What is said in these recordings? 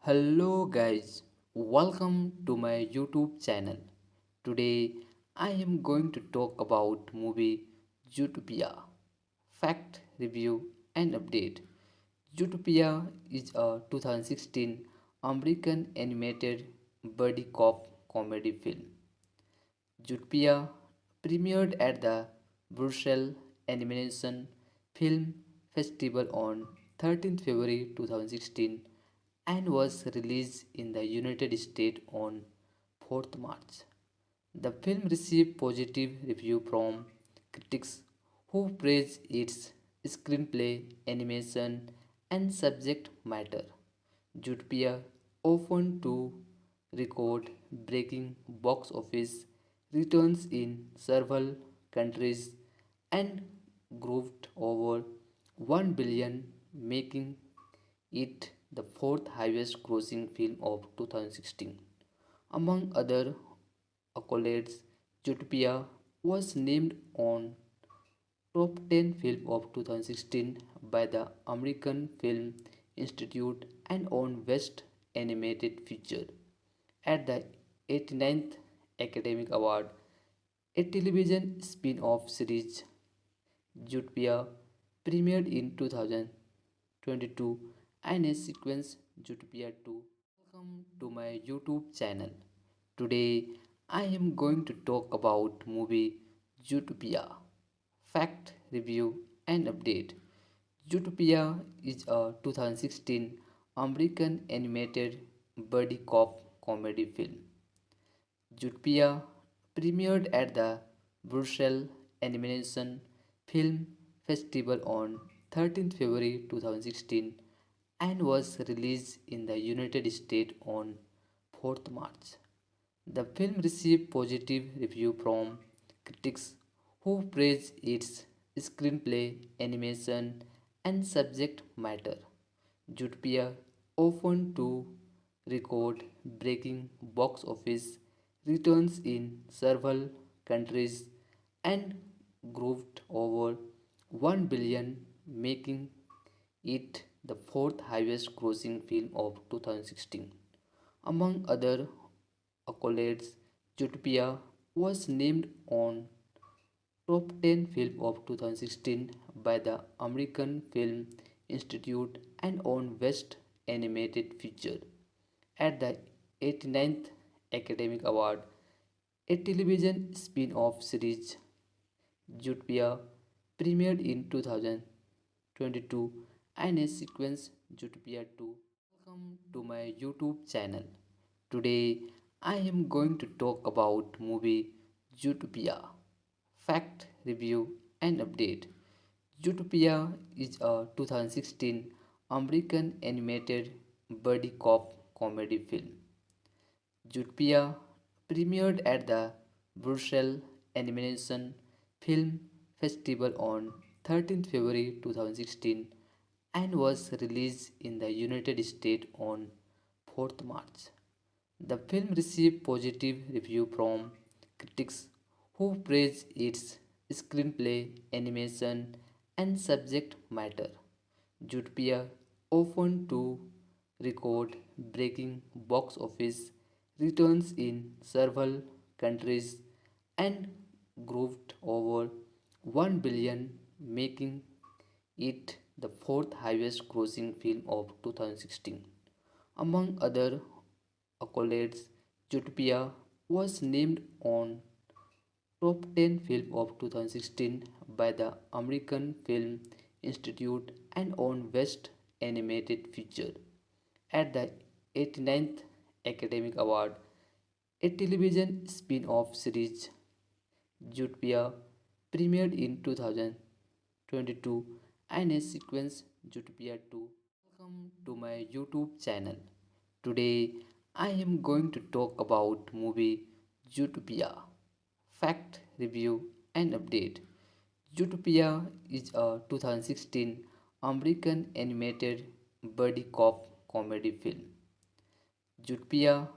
Hello guys, welcome to my YouTube channel. Today I am going to talk about movie Zootopia. Fact, review and update. Zootopia is a 2016 American animated buddy cop comedy film. Zootopia premiered at the Brussels Animation Film Festival on 13th February 2016 and was released in the United States on 4th March. The film received positive review from critics who praised its screenplay, animation, and subject matter. Zootopia often to record breaking box office returns in several countries and grossed over 1 billion, making it the fourth highest grossing film of 2016. Among other accolades, Zootopia was named on Top 10 Film of 2016 by the American Film Institute and on Best Animated Feature at the 89th Academic Award. A television spin-off series, Zootopia, premiered in 2022 and a sequence, Zootopia 2. Welcome to my YouTube channel. Today I am going to talk about movie Zootopia. Fact, review and update. Zootopia is a 2016 American animated buddy cop comedy film. Zootopia premiered at the Brussels Animation Film Festival on 13th February 2016 and was released in the United States on 4th March. The film received positive review from critics who praised its screenplay, animation, and subject matter. Zootopia often to record breaking box office returns in several countries and grossed over 1 billion, making it the fourth highest grossing film of 2016. Among other accolades, Zootopia was named on Top 10 Film of 2016 by the American Film Institute and on Best Animated Feature at the 89th Academic Award. A television spin-off series, Zootopia, premiered in 2022 and a sequence, Zootopia 2. Welcome to my YouTube channel. Today I am going to talk about movie Zootopia. Fact, review and update. Zootopia is a 2016 American animated buddy cop comedy film. Zootopia premiered at the Brussels Animation Film Festival on 13th February 2016 and was released in the United States on 4th March. The film received positive review from critics who praised its screenplay, animation, and subject matter. Zootopia often to record breaking box office returns in several countries and grossed over 1 billion, making it the fourth highest grossing film of 2016. Among other accolades, Zootopia was named on Top 10 Film of 2016 by the American Film Institute and on Best Animated Feature at the 89th Academic Award. A television spin-off series, Zootopia, premiered in 2022 and a sequence, Zootopia 2. Welcome to my YouTube channel. Today I am going to talk about movie Zootopia. Fact, review and update. Zootopia is a 2016 American animated buddy cop comedy film. Zootopia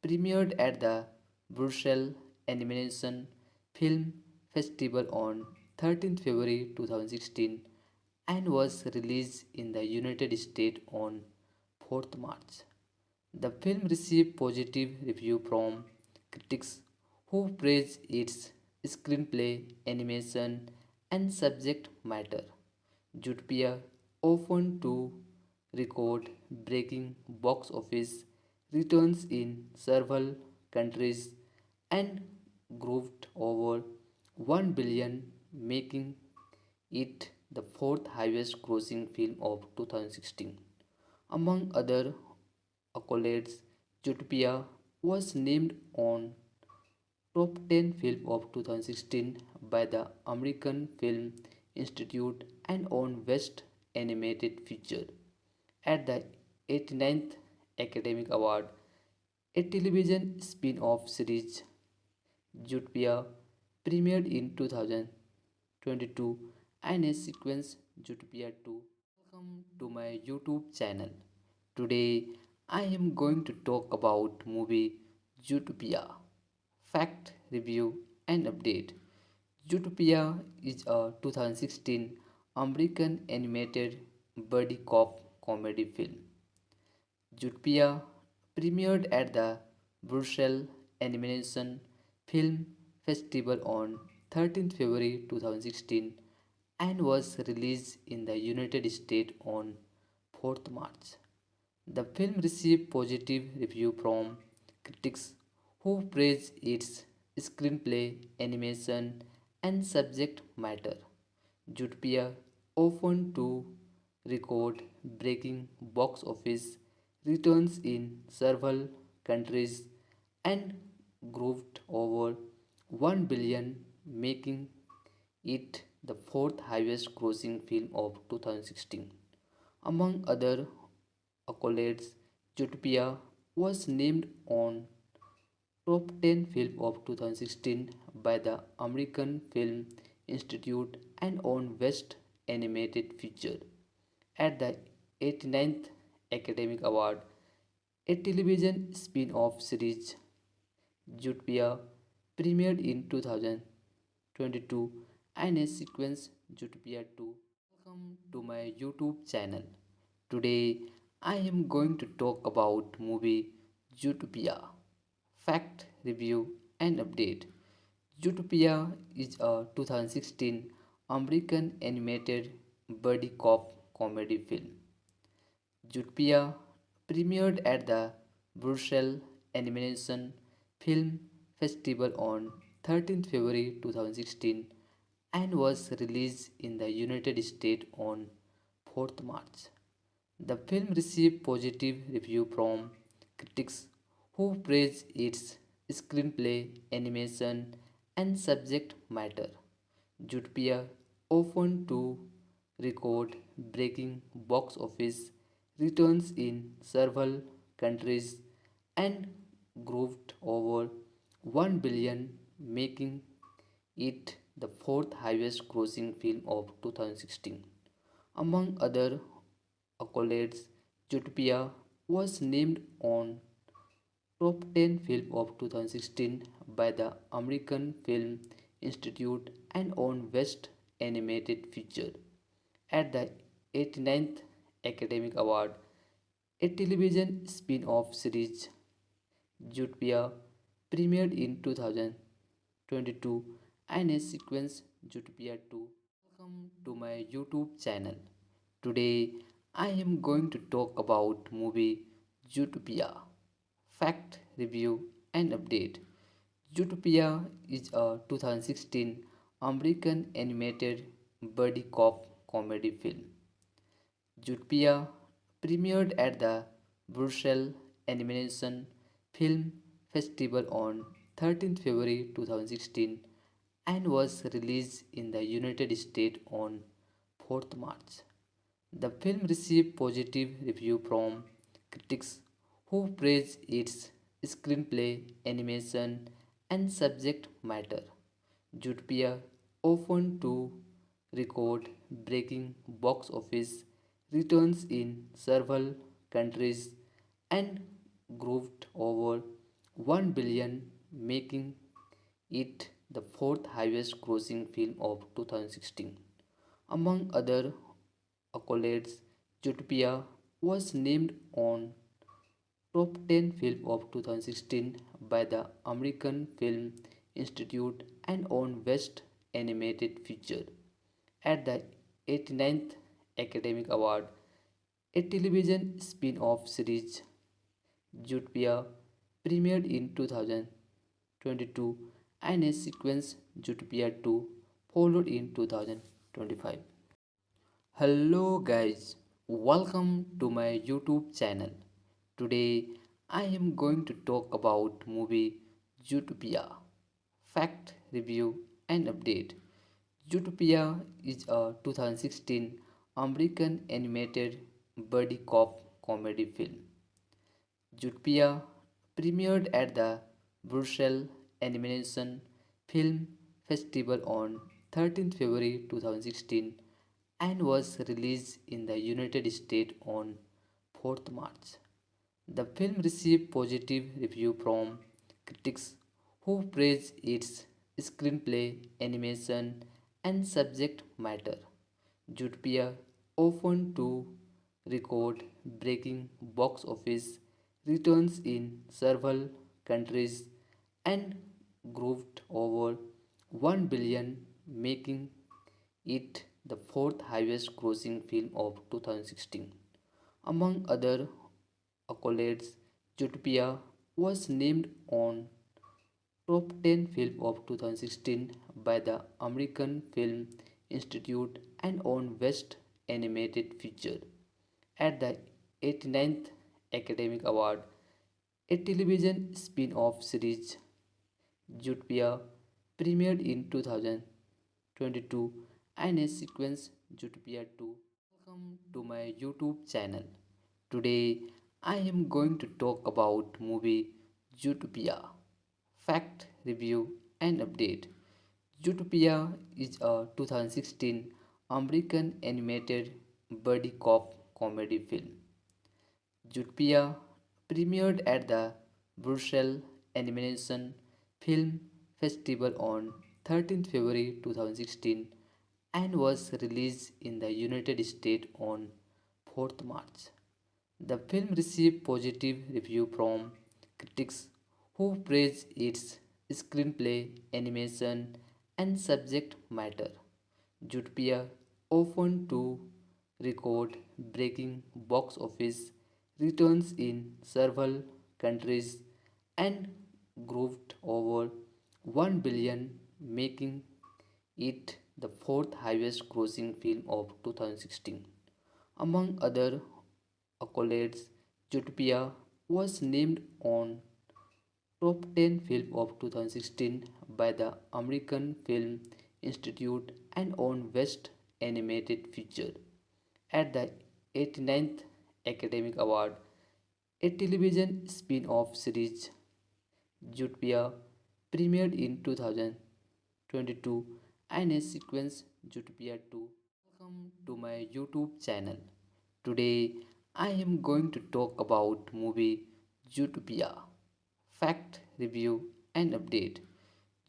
premiered at the Brussels Animation Film Festival on 13th February 2016 and was released in the United States on 4th March. The film received positive review from critics who praised its screenplay, animation, and subject matter. Zootopia often to record breaking box office returns in several countries and grossed over 1 billion, making it the fourth highest grossing film of 2016. Among other accolades, Zootopia was named on Top 10 Film of 2016 by the American Film Institute and on Best Animated Feature at the 89th Academy Award. A television spin-off series, Zootopia, premiered in 2022 and a sequence, Zootopia 2. Welcome to my YouTube channel. Today I am going to talk about movie Zootopia. Fact, review and update. Zootopia is a 2016 American animated buddy cop comedy film. Zootopia premiered at the Brussels Animation Film Festival on 13th February 2016 and was released in the United States on 4th March. The film received positive review from critics who praised its screenplay, animation, and subject matter. Zootopia often to record breaking box office returns in several countries and grossed over 1 billion, making it the fourth highest grossing film of 2016. Among other accolades, Zootopia was named on Top 10 Film of 2016 by the American Film Institute and on Best Animated Feature at the 89th Academy Award. A television spin-off series, Zootopia, premiered in 2022 and a sequence, Zootopia 2. Welcome to my YouTube channel. Today I am going to talk about movie Zootopia. Fact, review and update. Zootopia is a 2016 American animated buddy cop comedy film. Zootopia premiered at the Brussels Animation Film Festival on 13th February 2016 and was released in the United States on 4th March. The film received positive review from critics who praised its screenplay, animation, and subject matter. Zootopia often to record breaking box office returns in several countries and grossed over 1 billion, making it the fourth highest grossing film of 2016. Among other accolades, Zootopia was named on Top 10 Film of 2016 by the American Film Institute and on Best Animated Feature at the 89th Academy Award. A television spin-off series, Zootopia, premiered in 2022 and a sequence, Zootopia 2. Welcome to my YouTube channel. Today I am going to talk about movie Zootopia. Fact, review and update. Zootopia is a 2016 American animated buddy cop comedy film. Zootopia premiered at the Brussels Animation Film Festival on 13th February 2016 and was released in the United States on 4th March. The film received positive review from critics who praised its screenplay, animation, and subject matter. Zootopia often to record breaking box office returns in several countries and grossed over 1 billion, making it the fourth highest grossing film of 2016. Among other accolades, Zootopia was named on Top 10 Film of 2016 by the American Film Institute and won Best Animated Feature at the 89th Academy Award. A television spin-off series, Zootopia, premiered in 2022 and a sequence, Zootopia 2, followed in 2025. Hello guys, welcome to my YouTube channel. Today I am going to talk about movie Zootopia. Fact, review and update. Zootopia is a 2016 American animated buddy cop comedy film. Zootopia premiered at the Brussels Animation Film Festival on 13th February 2016 and was released in the United States on 4th March. The film received positive reviews from critics who praised its screenplay, animation, and subject matter. Zootopia often to record breaking box office returns in several countries and grossed over 1 billion, making it the fourth highest grossing film of 2016. Among other accolades, Zootopia was named on Top 10 Film of 2016 by the American Film Institute and won Best Animated Feature at the 89th Academy Award. A television spin-off series, Zootopia, premiered in 2022 and a sequence, Zootopia 2. Welcome to my YouTube channel. Today I am going to talk about movie Zootopia. Fact, review and update. Zootopia is a 2016 American animated buddy cop comedy film. Zootopia premiered at the Brussels Animation Film Festival on 13th February 2016 and was released in the United States on 4th March. The film received positive reviews from critics who praised its screenplay, animation, and subject matter. Zootopia often to record breaking box office returns in several countries and grossed over 1 billion, making it the fourth highest grossing film of 2016. Among other accolades, Zootopia was named on Top 10 Film of 2016 by the American Film Institute and won Best Animated Feature at the 89th Academy Award. A television spin-off series, Zootopia, premiered in 2022 and a sequence, Zootopia 2. Welcome to my YouTube channel. Today I am going to talk about movie Zootopia. Fact, review and update.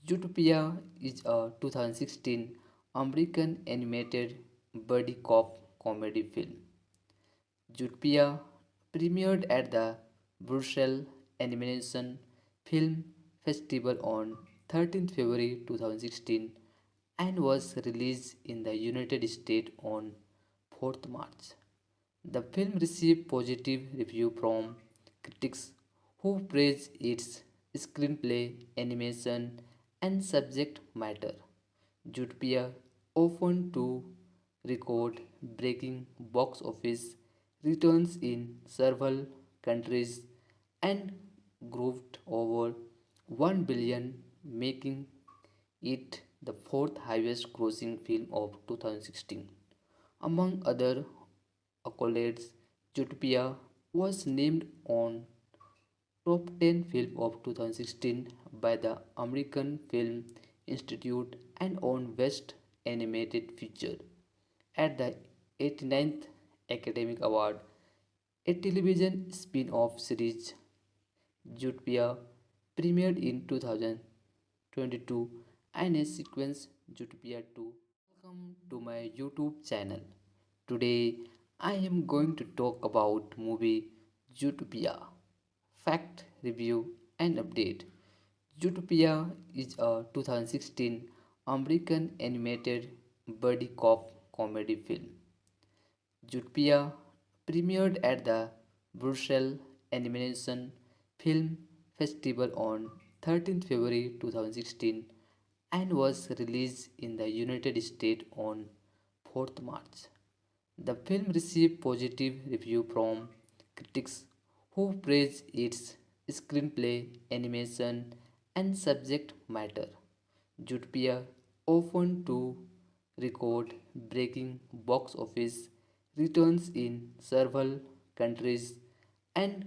Zootopia is a 2016 American animated buddy cop comedy film. Zootopia premiered at the Brussels Animation Film Festival on 13th February 2016 and was released in the United States on 4th March. The film received positive reviews from critics who praised its screenplay, animation, and subject matter. Zootopia often to record breaking box office returns in several countries and grossed over 1 billion, making it the fourth highest grossing film of 2016. Among other accolades, Zootopia was named on Top 10 Film of 2016 by the American Film Institute and won Best Animated Feature at the 89th Academy Award. A television spin-off series, Zootopia, premiered in 2022 and a sequence, Zootopia 2. Welcome to my YouTube channel. Today I am going to talk about movie Zootopia. fact, review, and update. Zootopia is a 2016 American animated buddy cop comedy film. Zootopia premiered at the Brussels Animation Film Festival on 13th February 2016 and was released in the United States on 4th March. The film received positive reviews from critics who praised its screenplay, animation, and subject matter. Zootopia often to record breaking box office returns in several countries and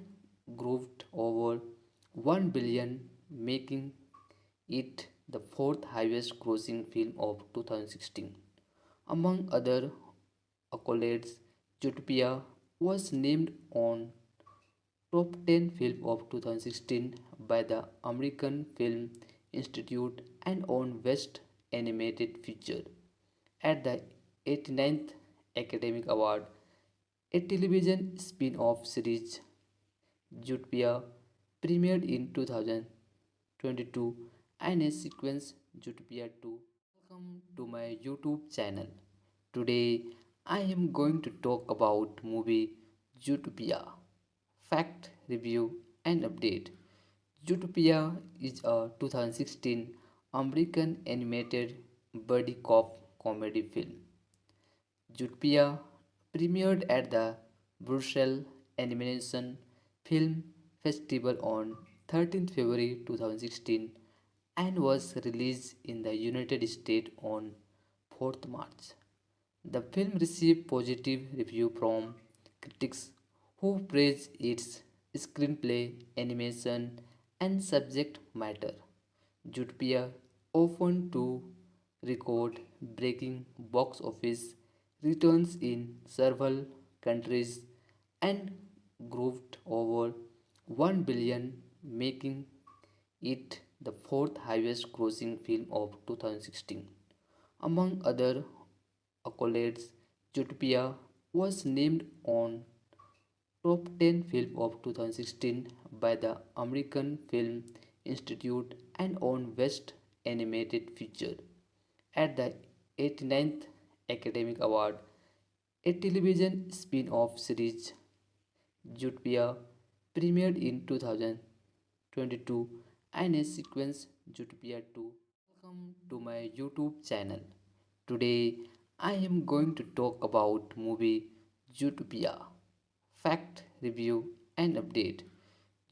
grossed over 1 billion, making it the fourth highest grossing film of 2016. Among other accolades, Zootopia was named on Top 10 Film of 2016 by the American Film Institute and on Best Animated Feature at the 89th Academy Award. A television spin-off series, Zootopia, premiered in 2022 and a sequence, Zootopia 2. Welcome to my YouTube channel. Today I am going to talk about movie Zootopia. Fact, review, and update. Zootopia is a 2016 American animated buddy cop comedy film. Zootopia premiered at the Brussels Animation Film Festival on 13th February 2016 and was released in the United States on 4th March. The film received positive reviews from critics who praised its screenplay, animation, and subject matter. Zootopia often to record breaking box office returns in several countries and grossed over 1 billion, making it the fourth highest grossing film of 2016. Among other accolades, Zootopia was named on Top 10 Film of 2016 by the American Film Institute and on Best Animated Feature at the 89th Academy Award. A television spin-off series, Zootopia, premiered in 2022 and a sequence, Zootopia 2. Welcome to my YouTube channel. Today I am going to talk about movie Zootopia. Fact, review, and update.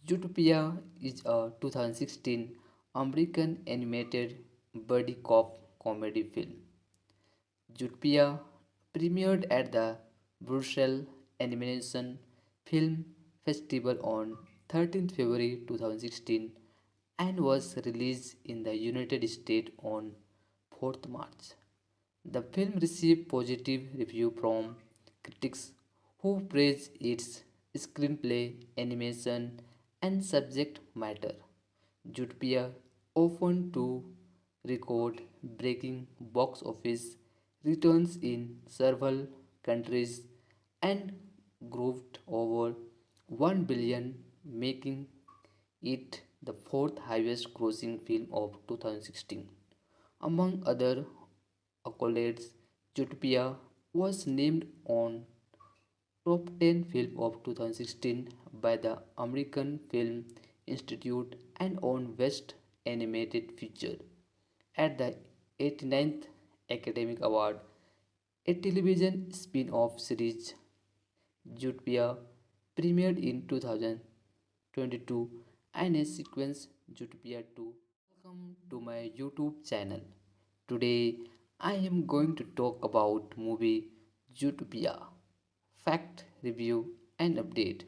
Zootopia is a 2016 American animated buddy cop comedy film. Zootopia premiered at the Brussels Animation Film Festival on 13th February 2016 and was released in the United States on 4th March. The film received positive reviews from critics who praised its screenplay, animation, and subject matter. Zootopia often to record breaking box office returns in several countries and grossed over 1 billion, making it the fourth highest grossing film of 2016. Among other accolades, Zootopia was named on Top 10 Film of 2016 by the American Film Institute and on Best Animated Feature at the 89th Academy Award. A television spin-off series, Zootopia, premiered in 2022 and a sequence, Zootopia 2. Welcome to my YouTube channel. Today I am going to talk about movie Zootopia. Fact, review, and update.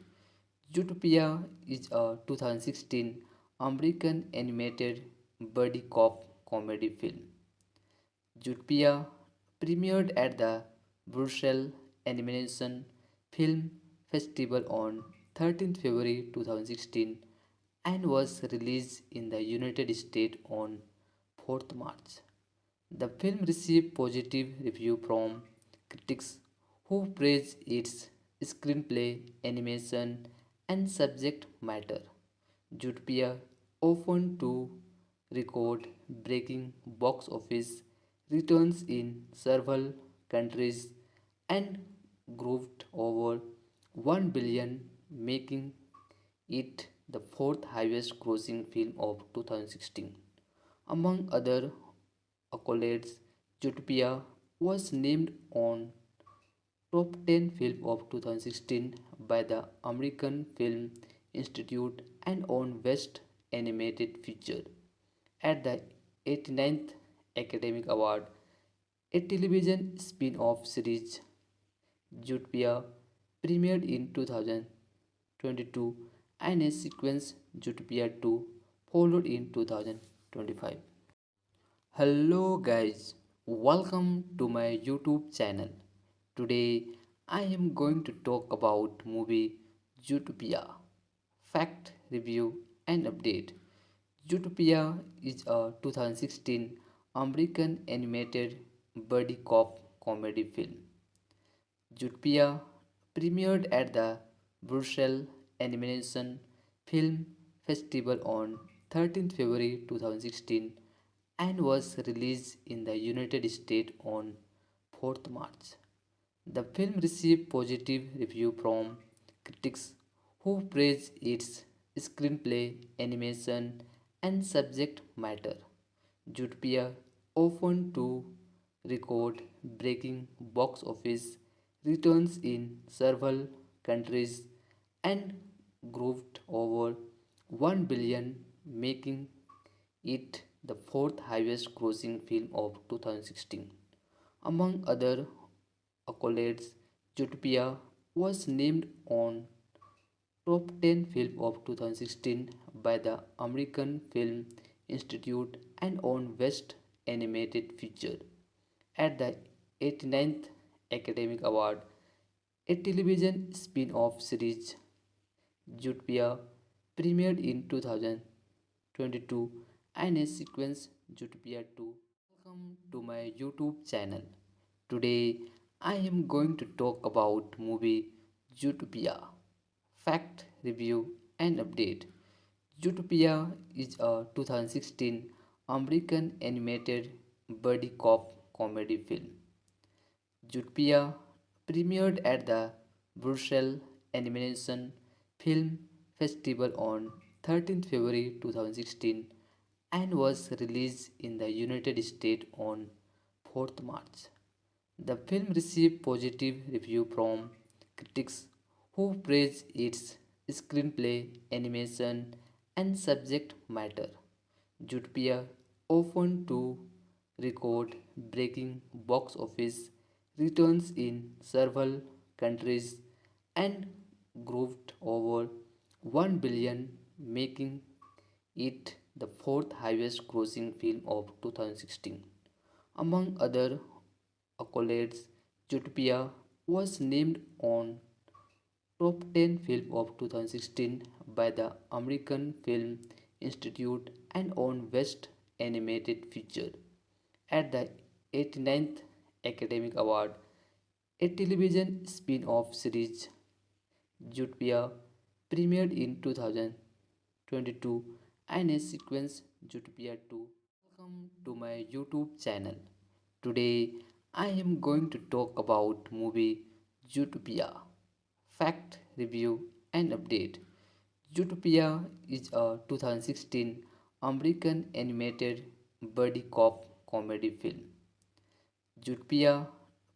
Zootopia is a 2016 American animated buddy cop comedy film. Zootopia premiered at the Brussels Animation Film Festival on 13th February 2016 and was released in the United States on 4th March. The film received positive reviews from critics who praised its screenplay, animation, and subject matter. Zootopia often to record breaking box office returns in several countries and grossed over 1 billion, making it the fourth highest grossing film of 2016. Among other accolades, Zootopia was named on Top 10 Film of 2016 by the American Film Institute and on Best Animated Feature at the 89th Academic Award. A television spin-off series, Zootopia, premiered in 2022 and a sequence, Zootopia 2, followed in 2025. Hello guys, welcome to my YouTube channel. Today I am going to talk about movie Zootopia. Fact, review and update. Zootopia is a 2016 American animated buddy cop comedy film. Zootopia premiered at the Brussels Animation Film Festival on 13th February 2016 and was released in the United States on 4th March. The film received positive reviews from critics who praised its screenplay, animation, and subject matter. Zootopia often to record breaking box office returns in several countries and grossed over 1 billion, making it the fourth highest grossing film of 2016. Among other accolades, Zootopia was named on Top 10 Film of 2016 by the American Film Institute and on Best Animated Feature at the 89th Academic Award. A television spin-off series, Zootopia, premiered in 2022 and a sequence, Zootopia 2. Welcome to my YouTube channel. Today I am going to talk about movie Zootopia. Fact, review and update. Zootopia is a 2016 American animated buddy cop comedy film. Zootopia premiered at the Brussels Animation Film Festival on 13th February 2016 and was released in the United States on 4th March. The film received positive reviews from critics who praised its screenplay, animation, and subject matter. Zootopia often to record breaking box office returns in several countries and grossed over 1 billion, making it the fourth highest grossing film of 2016. Among other accolades, Zootopia was named on Top 10 Film of 2016 by the American Film Institute and on Best Animated Feature at the 89th Academic Award. A television spin-off series, Zootopia, premiered in 2022 and a sequence, Zootopia 2. Welcome to my YouTube channel. Today I am going to talk about movie Zootopia. Fact, review and update. Zootopia is a 2016 American animated buddy cop comedy film. Zootopia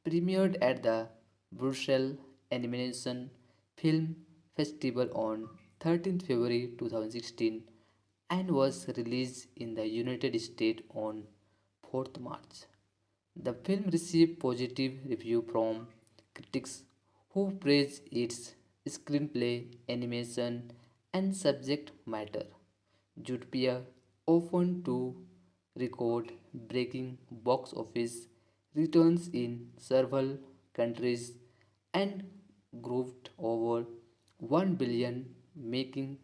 premiered at the Brussels Animation Film Festival on 13th February 2016 and was released in the United States on 4th March. The film received positive reviews from critics who praised its screenplay, animation, and subject matter. Zootopia often to record breaking box office returns in several countries and grossed over 1 billion, making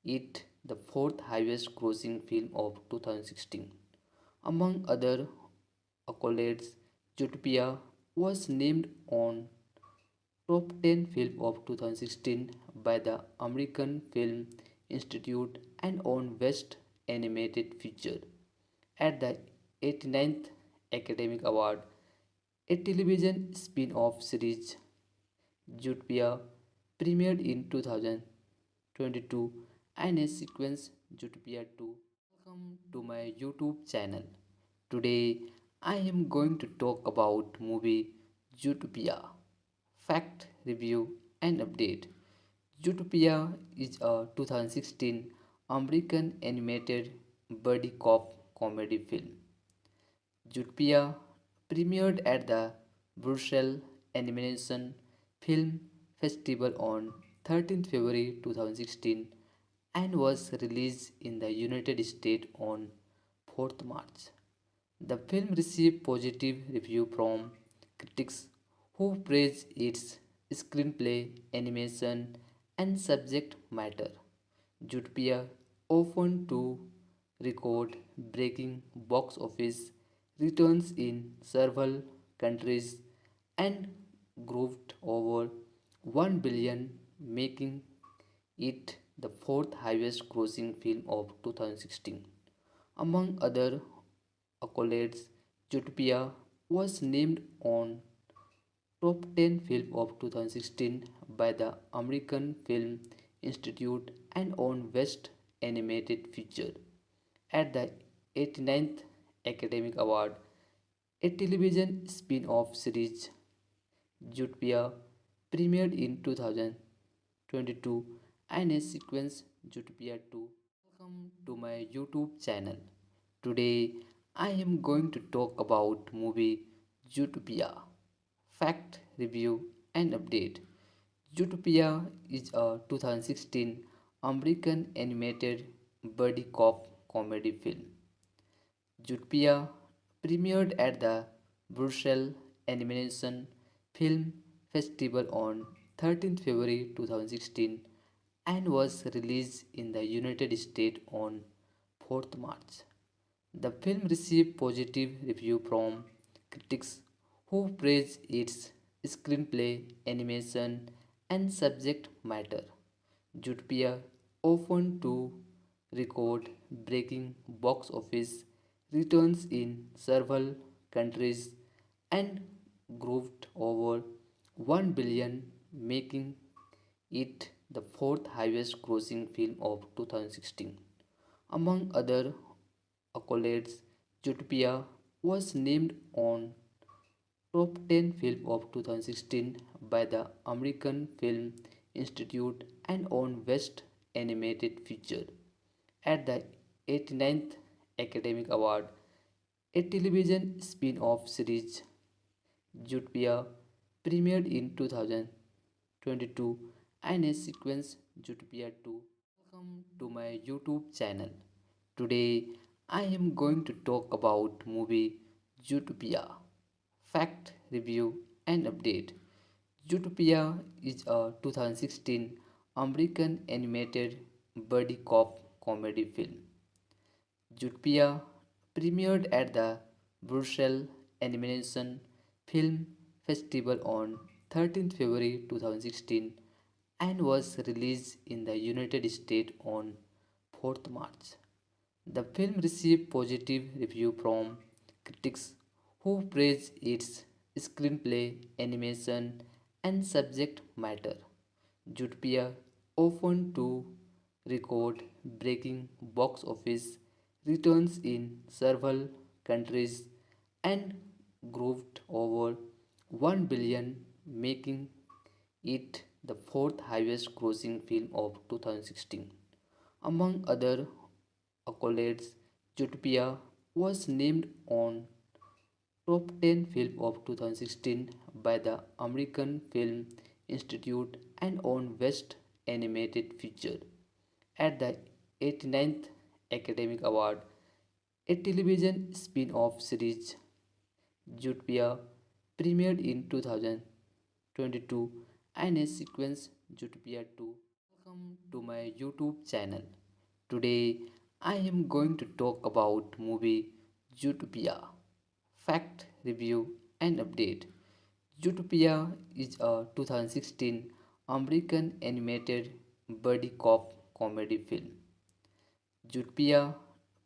it the fourth highest grossing film of 2016. Among other accolades, Zootopia was named on Top 10 Film of 2016 by the American Film Institute and won Best Animated Feature at the 89th Academic Award. A television spin-off series, Zootopia, premiered in 2022 and a sequence, Zootopia 2. Welcome to my YouTube channel. Today I am going to talk about movie Zootopia. Fact, review and update. Zootopia is a 2016 American animated buddy cop comedy film. Zootopia premiered at the Brussels Animation Film Festival on 13th February 2016 and was released in the United States on 4th March. The film received positive reviews from critics who praised its screenplay, animation, and subject matter. Zootopia often to record breaking box office returns in several countries and grossed over 1 billion, making it the fourth highest grossing film of 2016. Among other accolades, Zootopia was named on Top 10 Film of 2016 by the American Film Institute and won Best Animated Feature at the 89th Academic Award. A television spin-off series, Zootopia, premiered in 2022 and a sequence, Zootopia 2. Welcome to my YouTube channel. Today I am going to talk about movie Zootopia. Fact, review and update. Zootopia is a 2016 American animated buddy cop comedy film. Zootopia premiered at the Brussels Animation Film Festival on 13th February 2016 and was released in the United States on 4th March. The film received positive reviews from critics who praised its screenplay, animation, and subject matter. Zootopia often to record breaking box office returns in several countries and grossed over 1 billion, making it the fourth highest grossing film of 2016. Among other accolades, Zootopia was named on Top 10 Film of 2016 by the American Film Institute and won Best Animated Feature at the 89th Academic Award. A television spin-off series, Zootopia, premiered in 2022 and a sequence, Zootopia 2. Welcome to my YouTube channel. Today I am going to talk about movie Zootopia. Fact, review and update. Zootopia is a 2016 American animated buddy cop comedy film. Zootopia premiered at the Brussels Animation Film Festival on 13th February 2016 and was released in the United States on 4th March. The film received positive reviews from critics who praised its screenplay, animation, and subject matter. Zootopia often to record breaking box office returns in several countries and grossed over 1 billion, making it the fourth highest grossing film of 2016. Among other accolades, Zootopia was named on Top 10 Film of 2016 by the American Film Institute and won Best Animated Feature at the 89th Academic Award. A television spin-off series, Zootopia, premiered in 2022 and a sequence, Zootopia 2. Welcome to my YouTube channel. Today I am going to talk about movie Zootopia. Fact, review and update. Zootopia is a 2016 American animated buddy cop comedy film. Jutpia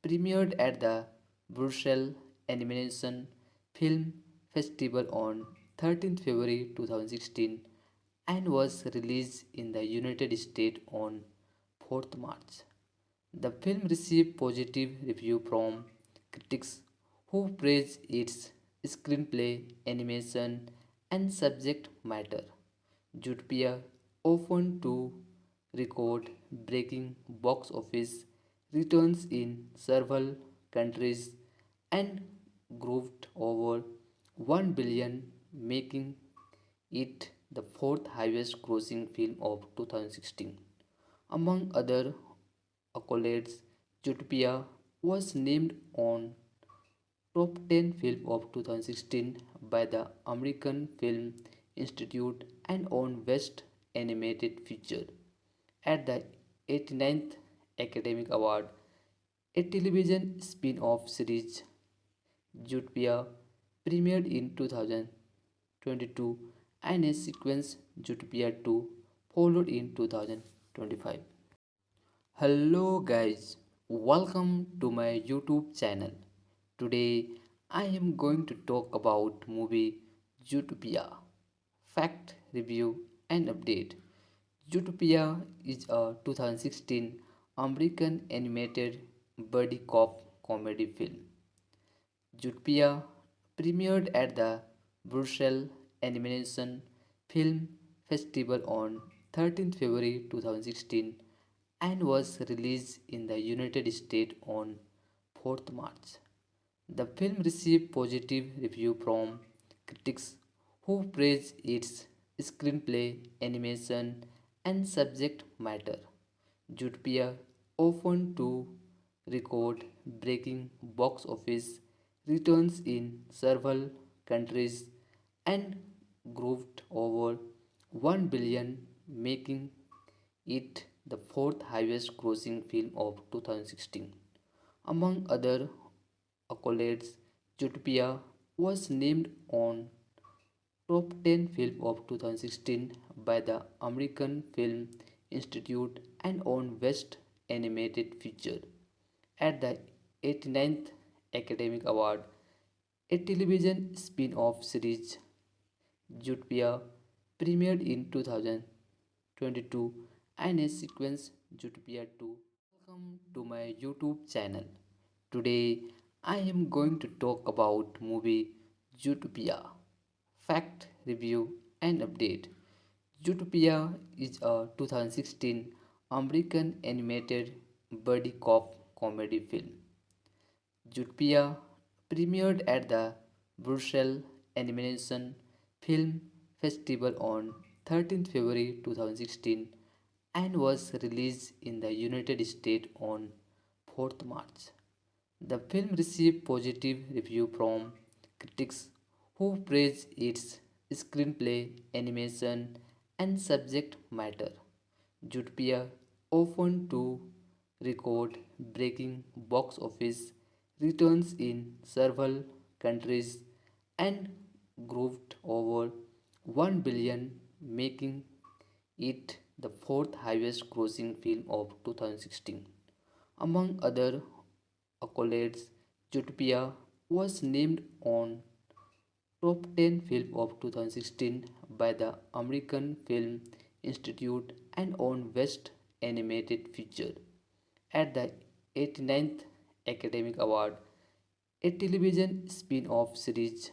premiered at the Brussels Animation Film Festival on 13th February 2016 and was released in the United States on 4th March. The film received positive reviews from critics who praised its screenplay, animation, and subject matter. Jutpia often to record breaking box office returns in several countries and grossed over 1 billion, making it the fourth highest grossing film of 2016. Among other accolades, Jutopia was named on Top 10 Film of 2016 by the American Film Institute and on Best Animated Feature at the 89th Academic Award. A television spin-off series, Jutopia, premiered in 2022 and a sequence, Jutopia 2, followed in 2025. Hello guys, welcome to my YouTube channel. Today I am going to talk about movie Zootopia. Fact, review and update. Zootopia is a 2016 American animated buddy cop comedy film. Zootopia premiered at the Brussels Animation Film Festival on 13th February 2016 and was released in the United States on 4th March. The film received positive reviews from critics who praised its screenplay, animation, and subject matter. Zootopia often to record breaking box office returns in several countries and grossed over 1 billion, making it the fourth highest grossing film of 2016. Among other accolades, Zootopia was named on Top 10 Film of 2016 by the American Film Institute and on Best Animated Feature at the 89th Academic Award. A television spin-off series, Zootopia, premiered in 2022 and a sequence, Zootopia 2. Welcome to my YouTube channel. Today I am going to talk about movie Zootopia. Fact, review and update. Zootopia is a 2016 American animated buddy cop comedy film. Zootopia premiered at the Brussels Animation Film Festival on 13th February 2016 and was released in the United States on 4th March. The film received positive reviews from critics who praised its screenplay, animation, and subject matter. Zootopia often to record breaking box office returns in several countries and grossed over 1 billion, making it the fourth highest grossing film of 2016. Among other accolades, Zootopia was named on Top 10 Film of 2016 by the American Film Institute and on Best Animated Feature at the 89th Academic Award. A television spin-off series,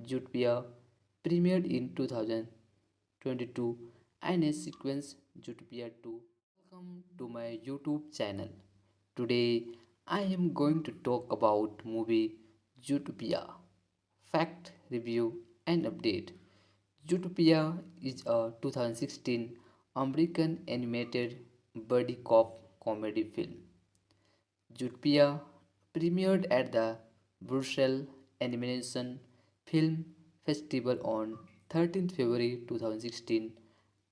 Zootopia, premiered in 2022 and a sequence, Zootopia 2. Welcome to my YouTube channel. Today I am going to talk about movie Zootopia. Fact, review and update. Zootopia is a 2016 American animated buddy cop comedy film. Zootopia premiered at the Brussels Animation Film Festival on 13th February 2016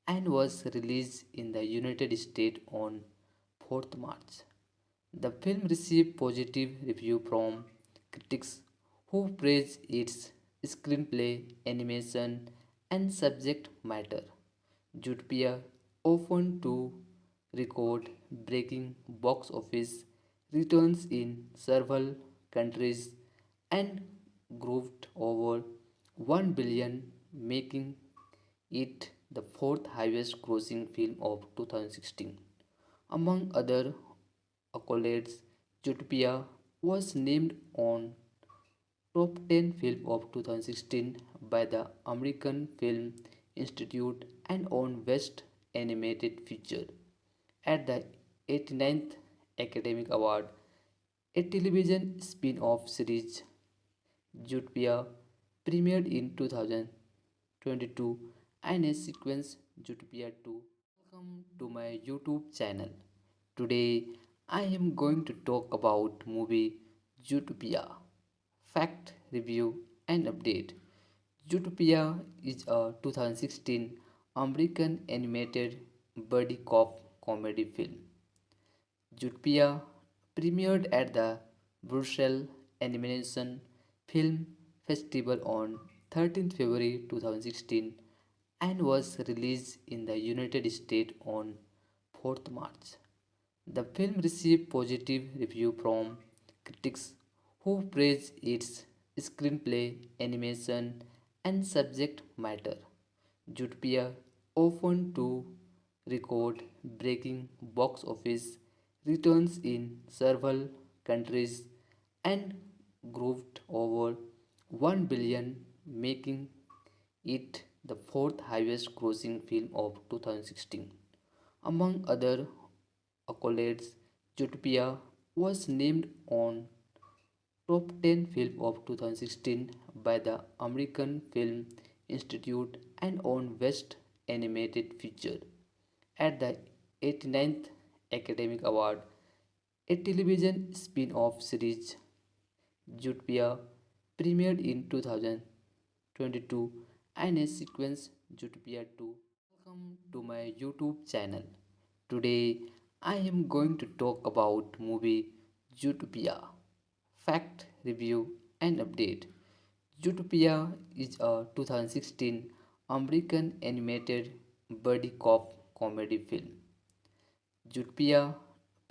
and was released in the United States on 4th March. The film received positive reviews from critics who praised its screenplay, animation, and subject matter. Zootopia often to record breaking box office returns in several countries and grossed over 1 billion, making it the fourth highest grossing film of 2016. Among other accolades, Zootopia was named on Top 10 Film of 2016 by the American Film Institute and on Best Animated Feature at the 89th Academy Award. A television spin-off series, Zootopia, premiered in 2022 and a sequence, Zootopia 2. Welcome to my YouTube channel. Today I am going to talk about movie Zootopia. Fact, review and update. Zootopia is a 2016 American animated buddy cop comedy film. Zootopia premiered at the Brussels Animation Film Festival on 13th February 2016 and was released in the United States on 4th March. The film received positive reviews from critics who praised its screenplay, animation, and subject matter. Zootopia opened to record breaking box office returns in several countries and grossed over 1 billion, making it the fourth highest grossing film of 2016. Among other accolades, Zootopia was named on Top 10 Film of 2016 by the American Film Institute and on Best Animated Feature at the 89th Academy Award. A television spin-off series, Zootopia, premiered in 2022 and a sequence, Zootopia 2. Welcome to my YouTube channel. Today I am going to talk about movie Zootopia. Fact, review and update. Zootopia is a 2016 American animated buddy cop comedy film. Zootopia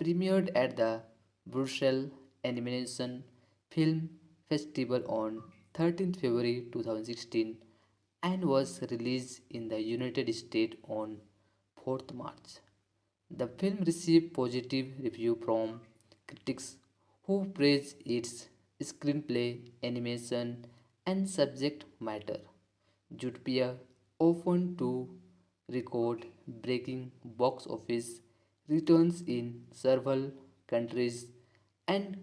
premiered at the Brussels Animation Film Festival on 13th February 2016 and was released in the United States on 4th March. The film received positive reviews from critics who praised its screenplay, animation, and subject matter. Zootopia opened to record breaking box office returns in several countries and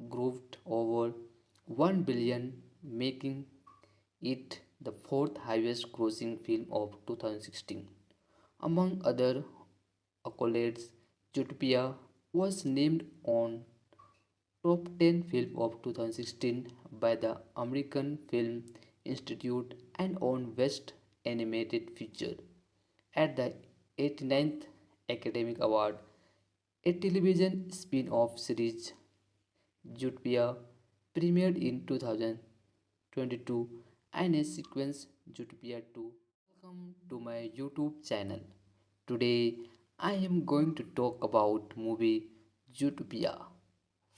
grossed over 1 billion, making it the fourth highest grossing film of 2016. Among other accolades, Zootopia was named on Top 10 Film of 2016 by the American Film Institute and on Best Animated Feature at the 89th Academy Award. A television spin-off series, Zootopia, premiered in 2022 and a sequence, Zootopia 2. Welcome to my YouTube channel. Today I am going to talk about movie Zootopia.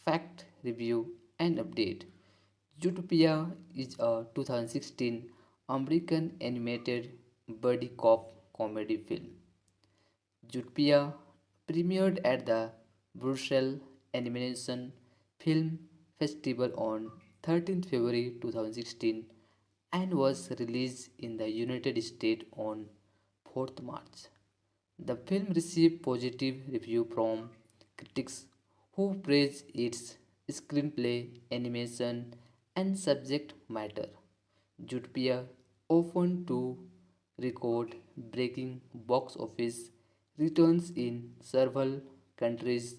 Fact, review and update. Zootopia is a 2016 American animated buddy cop comedy film. Zootopia premiered at the Brussels Animation Film Festival on 13th February 2016 and was released in the United States on 4th March. The film received positive reviews from critics who praised its screenplay, animation, and subject matter. Zootopia opened to record breaking box office returns in several countries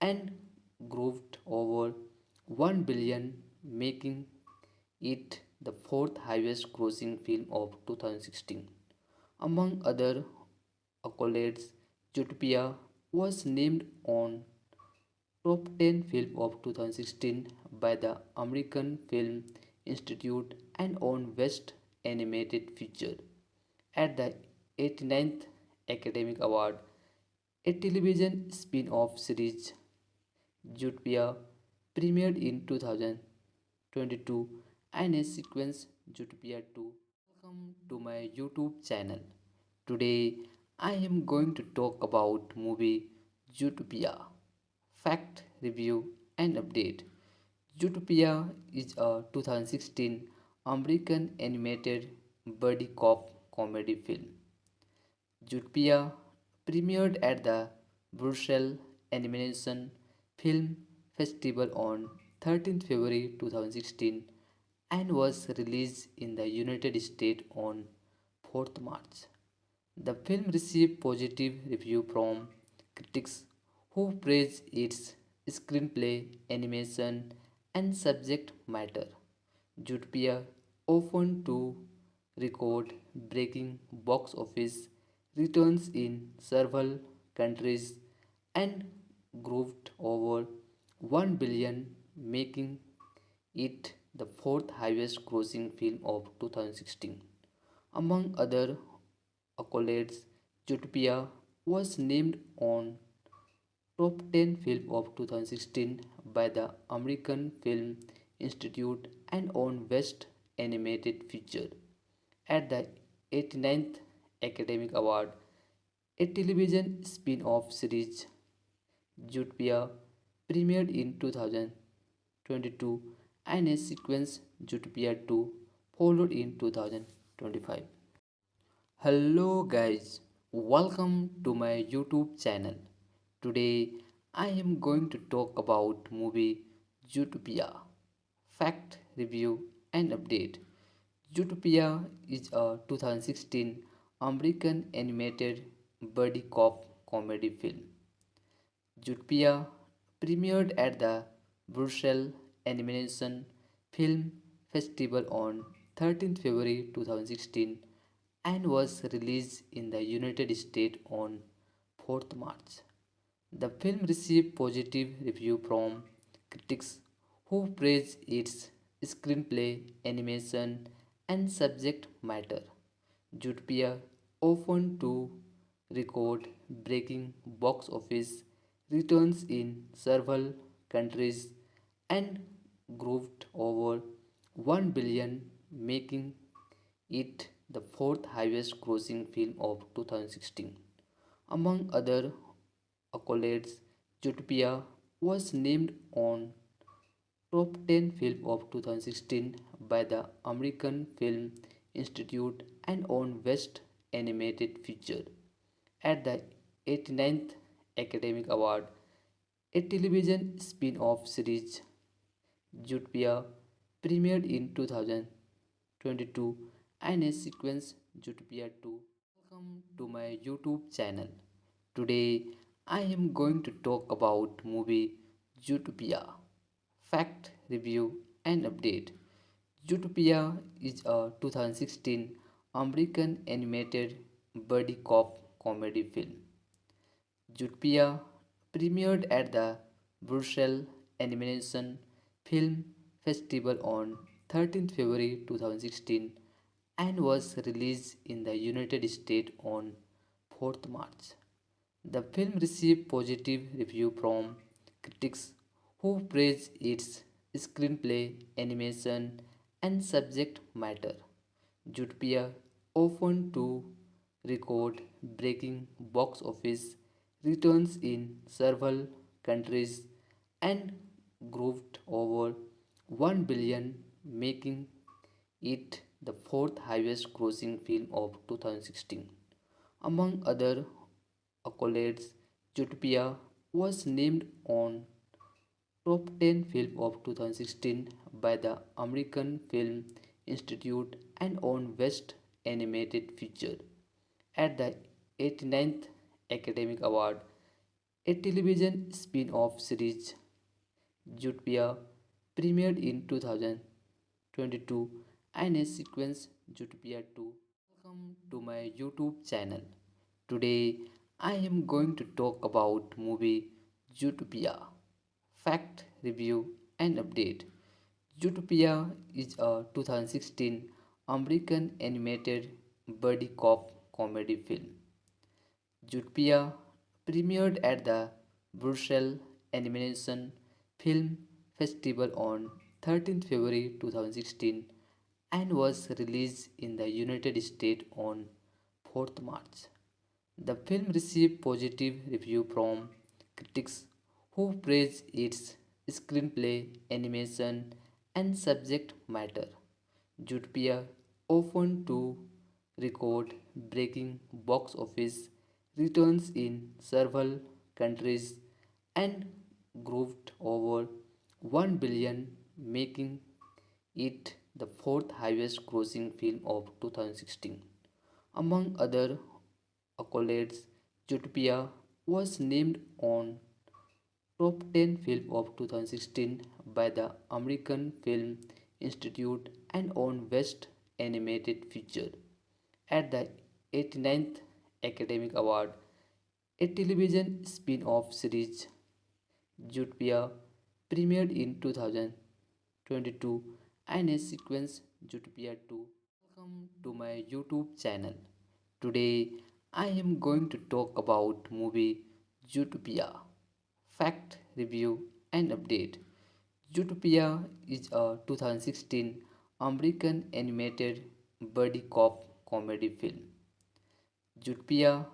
and grossed over 1 billion, making it the fourth highest grossing film of 2016. Among other accolades, Zootopia was named on Top 10 Film of 2016 by the American Film Institute and on Best Animated Feature at the 89th Academy Award. a television spin-off series, Zootopia, premiered in 2022 and a sequence Zootopia 2. Welcome to my YouTube channel. Today I am going to talk about movie Zootopia. Fact, review and update. Zootopia is a 2016 American animated buddy cop comedy film. Zootopia premiered at the Brussels Animation Film Festival on 13th February 2016 and was released in the United States on 4th March. The film received positive review from critics who praised its screenplay, animation, and subject matter. Zootopia often to record breaking box office returns in several countries and grossed over 1 billion, making it the fourth highest grossing film of 2016. Among other accolades, Zootopia was named on Top 10 Film of 2016 by the American Film Institute and on Best Animated Feature at the 89th Academy Award. A television spin-off series, Zootopia, premiered in 2022 and a sequence, Zootopia 2, followed in 2025. Hello guys, welcome to my YouTube channel. Today I am going to talk about movie Zootopia. Fact, review and update. Zootopia is a 2016 American animated buddy cop comedy film. Zootopia premiered at the Brussels Animation Film Festival on 13th February 2016 and was released in the United States on 4th March. The film received positive review from critics who praised its screenplay, animation, and subject matter. Zootopia often to record breaking box office returns in several countries and grossed over 1 billion, making it the fourth highest grossing film of 2016. Among other accolades, Zootopia was named on Top 10 Film of 2016 by the American Film Institute and on Best Animated Feature at the 89th Academy Award. A television spin-off series, Zootopia, premiered in 2022 and a sequence, Zootopia 2. Welcome to my YouTube channel. Today I am going to talk about movie Zootopia. Fact, review and update. Zootopia is a 2016 American animated buddy cop comedy film. Zootopia premiered at the Brussels Animation Film Festival on 13th February 2016 and was released in the United States on 4th March. The film received positive review from critics who praised its screenplay, animation, and subject matter. Zootopia often to record breaking box office returns in several countries and grossed over 1 billion, making it the fourth highest grossing film of 2016. Among other accolades, Zootopia was named on Top 10 Film of 2016 by the American Film Institute and on Best Animated Feature at the 89th Academy Award. A television spin-off series, Zootopia, premiered in 2022 and a sequence, Zootopia 2. Welcome to my YouTube channel. Today I am going to talk about movie Zootopia. Fact, review and update. Zootopia is a 2016 American animated buddy cop comedy film. Zootopia premiered at the Brussels Animation Film Festival on 13th February 2016 and was released in the United States on 4th March. The film received positive review from critics who praised its screenplay, animation, and subject matter. Jutpia often to record breaking box office returns in several countries and grossed over 1 billion, making it the fourth highest grossing film of 2016. Among other accolades, Jutopia was named on Top 10 Film of 2016 by the American Film Institute and on Best Animated Feature at the 89th Academic Award. A television spin-off series, Jutopia, premiered in 2022 and a sequence, Jutopia 2. Welcome to my YouTube channel. Today I am going to talk about movie Zootopia. Fact, review and update. Zootopia is a 2016 American animated buddy cop comedy film. Zootopia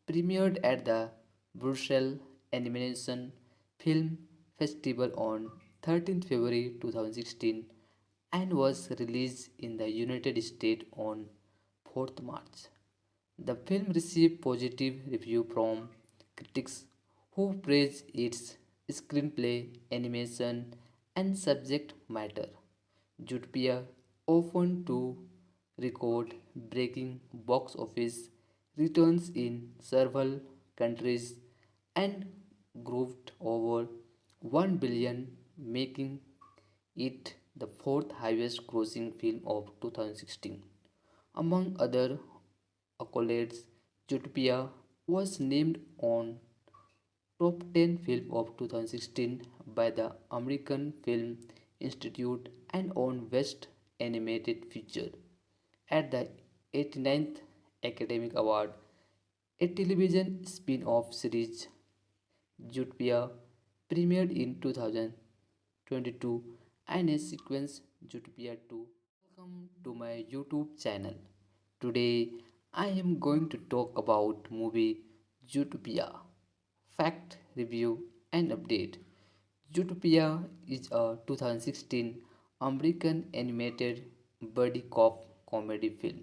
premiered at the Brussels Animation Film Festival on 13th February 2016 and was released in the United States on 4th March. The film received positive review from critics who praised its screenplay, animation, and subject matter. Jutpia often to record breaking box office returns in several countries and grossed over 1 billion, making it the fourth highest grossing film of 2016. Among other accolades, Zootopia was named on Top 10 Film of 2016 by the American Film Institute and on Best Animated Feature at the 89th Academic Award. A television spin-off series, Zootopia, premiered in 2022 and a sequence, Zootopia 2. Welcome to my YouTube channel. Today I am going to talk about movie Zootopia. Fact, review and update. Zootopia is a 2016 American animated buddy cop comedy film.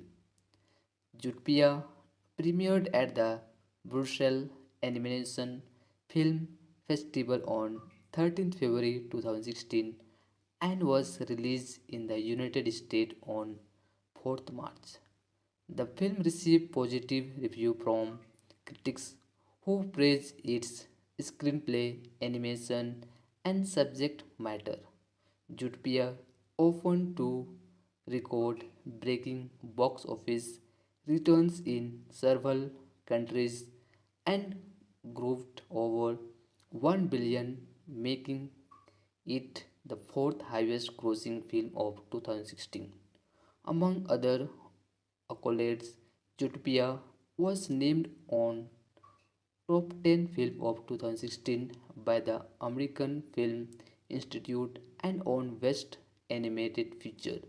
Zootopia premiered at the Brussels Animation Film Festival on 13th February 2016 and was released in the United States on 4th March. The film received positive review from critics who praised its screenplay, animation, and subject matter. Zootopia often to record breaking box office returns in several countries and grossed over 1 billion, making it the fourth highest grossing film of 2016. Among other accolades, Zootopia was named on Top 10 Film of 2016 by the American Film Institute and on Best Animated Feature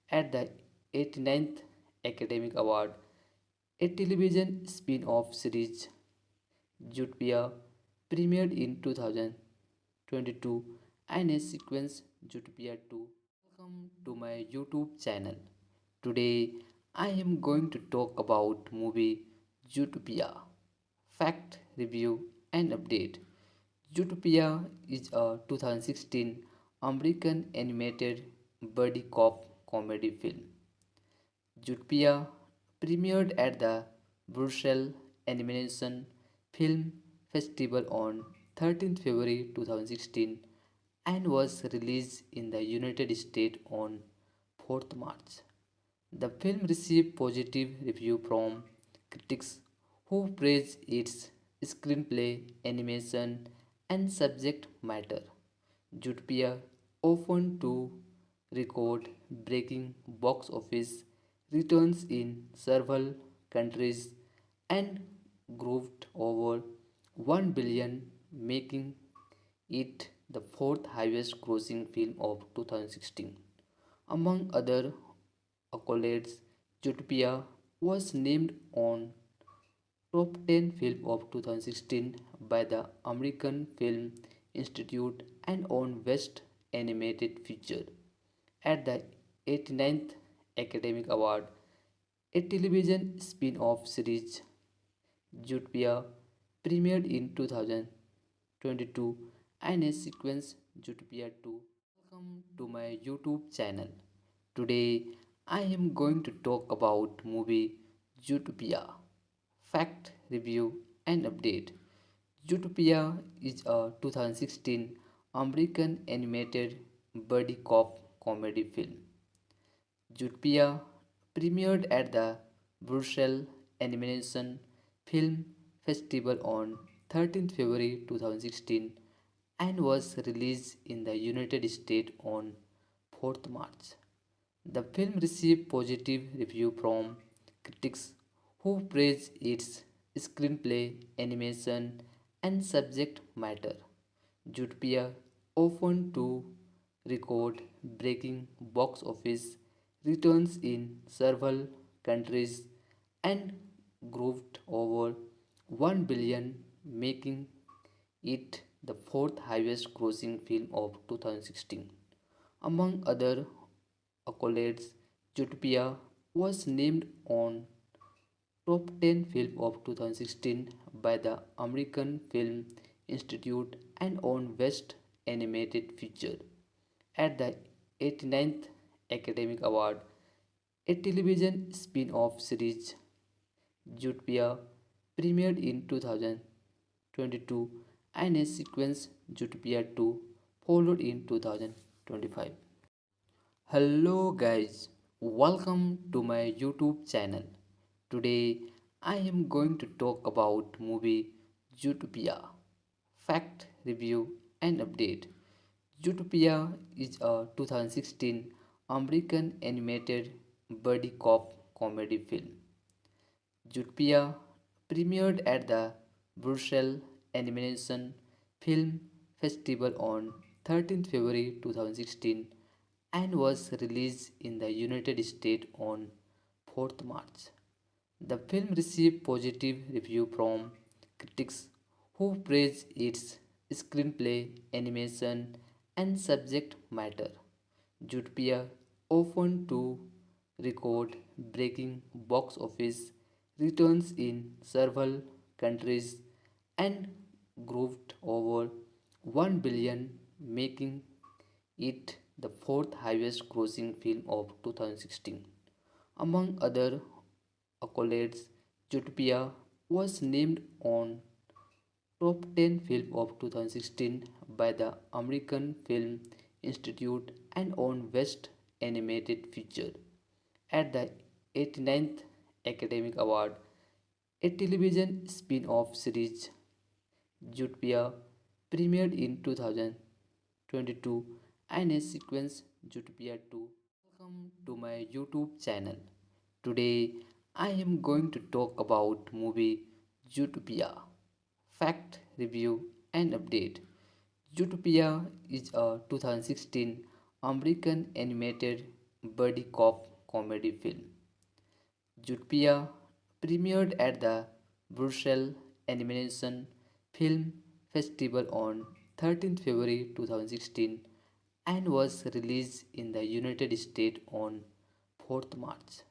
at the 89th Academic Award. A television spin-off series, Zootopia, premiered in 2022 and a sequence, Zootopia 2. Welcome to my YouTube channel. Today I am going to talk about movie Zootopia. Fact, review and update. Zootopia is a 2016 American animated buddy cop comedy film. Zootopia premiered at the Brussels Animation Film Festival on 13th February 2016 and was released in the United States on 4th March. The film received positive review from critics who praised its screenplay, animation, and subject matter. Zootopia often to record breaking box office returns in several countries and grossed over 1 billion, making it the fourth highest grossing film of 2016. Among other accolades, Zootopia was named on Top 10 Film of 2016 by the American Film Institute and on Best Animated Feature at the 89th Academic Award. A television spin-off series, Zootopia, premiered in 2022 and a sequence, Zootopia 2. Welcome to my YouTube channel. Today I am going to talk about movie Zootopia. Fact, review and update. Zootopia is a 2016 American animated buddy cop comedy film. Zootopia premiered at the Brussels Animation Film Festival on 13th February 2016 and was released in the United States on 4th March. The film received positive reviews from critics who praised its screenplay, animation, and subject matter. Zootopia often to record breaking box office returns in several countries and grossed over 1 billion, making it the fourth highest grossing film of 2016. Among other accolades, Zootopia was named on Top 10 Film of 2016 by the American Film Institute and on Best Animated Feature at the 89th Academic Award. A television spin-off series, Zootopia, premiered in 2022 and a sequence, Zootopia 2, followed in 2025. Hello guys, welcome to my YouTube channel. Today I am going to talk about movie Zootopia. Fact, review and update. Zootopia is a 2016 American animated buddy cop comedy film. Zootopia premiered at the Brussels Animation Film Festival on 13th February 2016 and was released in the United States on 4th March. The film received positive reviews from critics who praised its screenplay, animation, and subject matter. Zootopia often to record breaking box office returns in several countries and grossed over 1 billion, making it the fourth highest grossing film of 2016. Among other accolades, Zootopia was named on Top 10 Film of 2016 by the American Film Institute and on Best Animated Feature at the 89th Academic Award. A television spin-off series, Zootopia, premiered in 2022 and a sequence, Zootopia 2. Welcome to my YouTube channel. Today I am going to talk about movie Zootopia. Fact, review and update. Zootopia is a 2016 American animated buddy cop comedy film. Zootopia premiered at the Brussels Animation Film Festival on 13th February 2016 and was released in the United States on 4th March.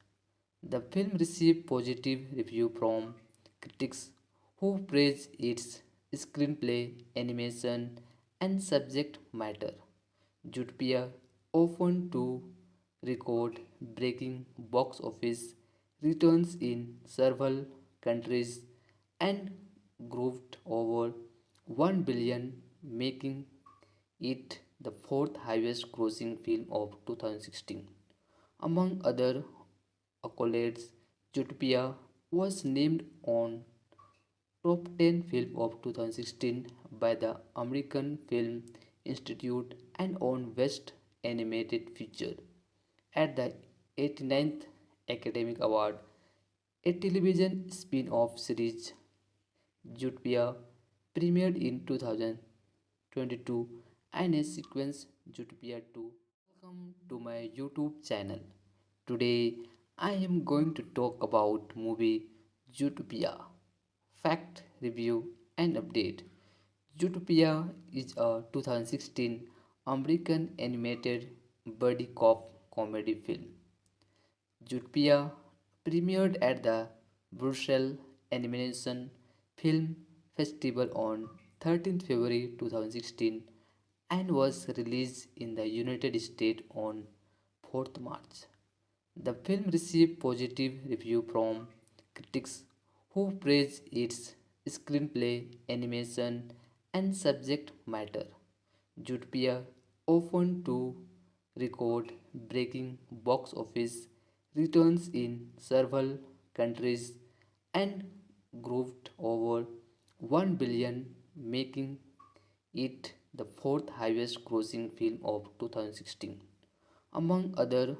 The film received positive reviews from critics who praised its screenplay, animation, and subject matter. Zootopia often to record breaking box office returns in several countries and grossed over 1 billion, making it the fourth highest grossing film of 2016. Among other accolades, Zootopia was named on Top 10 Film of 2016 by the American Film Institute and on Best Animated Feature at the 89th Academic Award. A television spin-off series, Zootopia, premiered in 2022 and a sequence Zootopia 2. Welcome to my YouTube channel. Today I am going to talk about movie Zootopia. Fact, review and update. Zootopia is a 2016 American animated buddy cop comedy film. Zootopia premiered at the Brussels Animation Film Festival on 13th February 2016 and was released in the United States on 4th March. The film received positive reviews from critics who praised its screenplay, animation, and subject matter. Zootopia often to record breaking box office returns in several countries and grossed over 1 billion, making it the fourth highest grossing film of 2016. Among other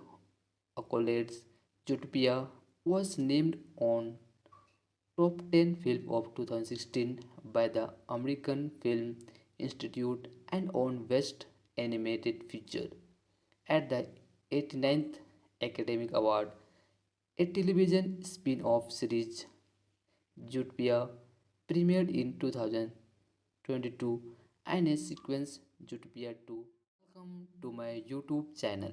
accolades, Zootopia was named on Top 10 Film of 2016 by the American Film Institute and on Best Animated Feature at the 89th Academy Award. A television spin-off series, Zootopia, premiered in 2022 and a sequence Zootopia 2. Welcome to my YouTube channel.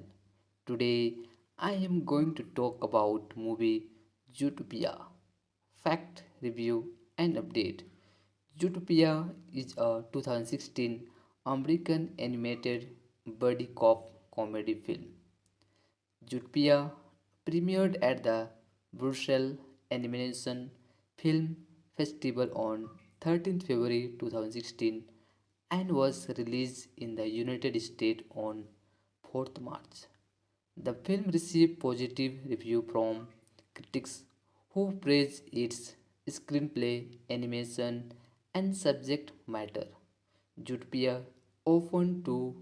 Today I am going to talk about movie Zootopia. Fact, review and update. Zootopia is a 2016 American animated buddy cop comedy film. Zootopia premiered at the Brussels Animation Film Festival on 13th February 2016 and was released in the United States on 4th March. The film received positive reviews from critics who praised its screenplay, animation, and subject matter. Zootopia often to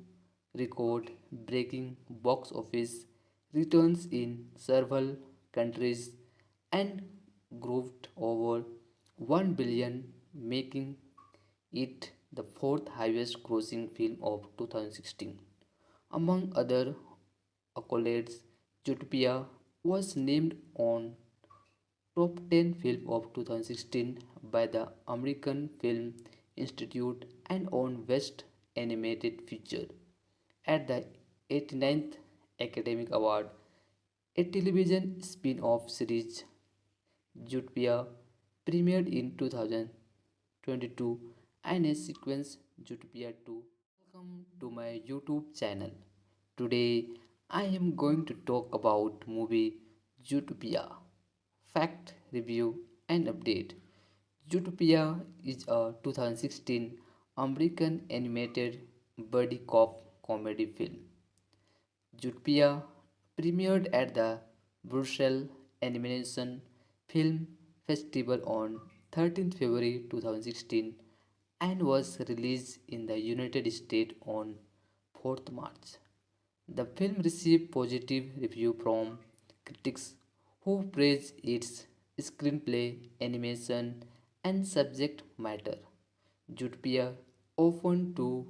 record breaking box office returns in several countries and grossed over 1 billion, making it the fourth highest grossing film of 2016. Among other accolades, Zootopia was named on Top 10 Film of 2016 by the American Film Institute and on Best Animated Feature at the 89th Academy Award. A television spin-off series, Zootopia, premiered in 2022 and a sequence Zootopia 2. Welcome to my YouTube channel. Today I am going to talk about movie Zootopia. Fact, review and update. Zootopia is a 2016 American animated buddy cop comedy film. Zootopia premiered at the Brussels Animation Film Festival on 13th February 2016 and was released in the United States on 4th March. The film received positive reviews from critics who praised its screenplay, animation, and subject matter. Zootopia often to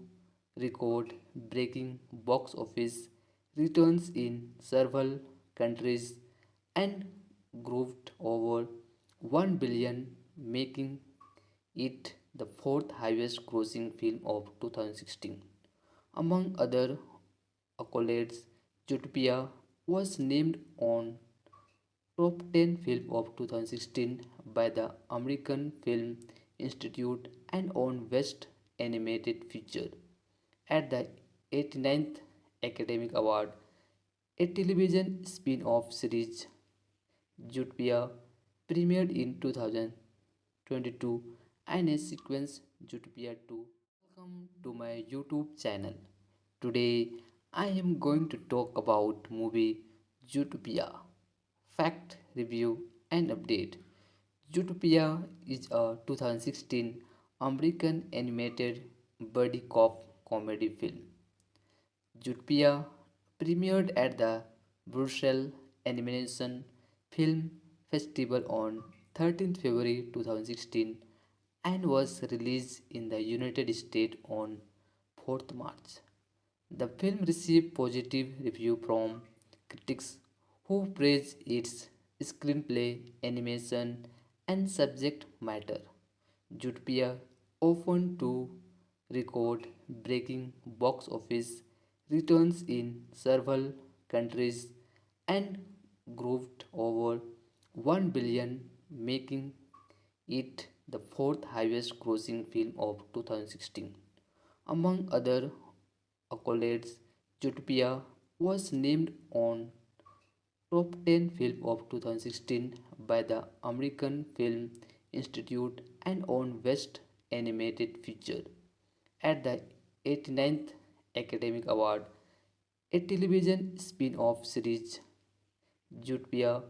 record breaking box office returns in several countries and grossed over 1 billion, making it the fourth highest grossing film of 2016. Among other accolades, Zootopia was named on Top 10 Film of 2016 by the American Film Institute and on Best Animated Feature at the 89th Academy Award. A television spin-off series, Zootopia, premiered in 2022 and a sequence Zootopia 2. Welcome to my YouTube channel. Today I am going to talk about movie Zootopia. Fact, review and update. Zootopia is a 2016 American animated buddy cop comedy film. Zootopia premiered at the Brussels Animation Film Festival on 13th February 2016 and was released in the United States on 4th March. The film received positive review from critics who praised its screenplay, animation, and subject matter. Jutpia often to record breaking box office returns in several countries and grossed over 1 billion, making it the fourth highest grossing film of 2016. Among other accolades, Jutopia was named on Top 10 Film of 2016 by the American Film Institute and on Best Animated Feature at the 89th Academic Award. A television spin-off series, Jutopia,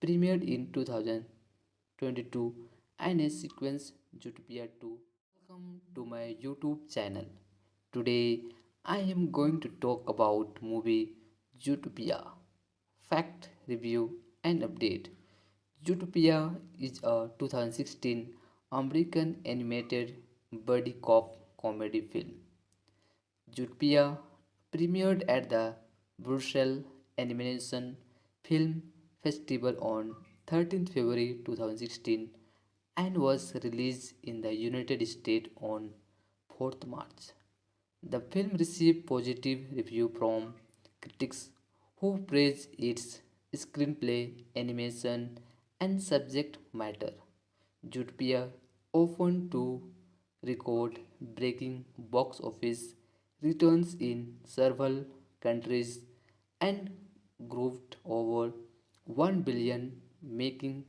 premiered in 2022 and a sequence, Jutopia 2. Welcome to my YouTube channel. Today I am going to talk about movie Zootopia. Fact, review and update. Zootopia is a 2016 American animated buddy cop comedy film. Zootopia premiered at the Brussels Animation Film Festival on 13th February 2016 and was released in the United States on 4th March. The film received positive review from critics who praised its screenplay, animation, and subject matter. Zootopia often to record breaking box office returns in several countries and grossed over 1 billion, making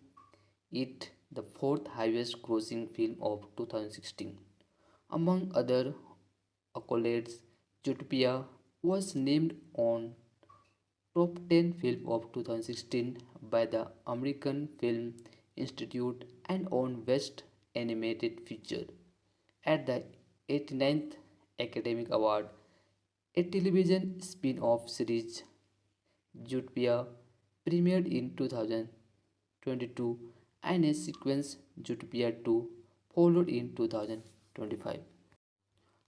it the fourth highest grossing film of 2016. Among other accolades, Zootopia was named on Top 10 Film of 2016 by the American Film Institute and on Best Animated Feature at the 89th Academic Award. A television spin-off series, Zootopia, premiered in 2022 and a sequence, Zootopia 2, followed in 2025.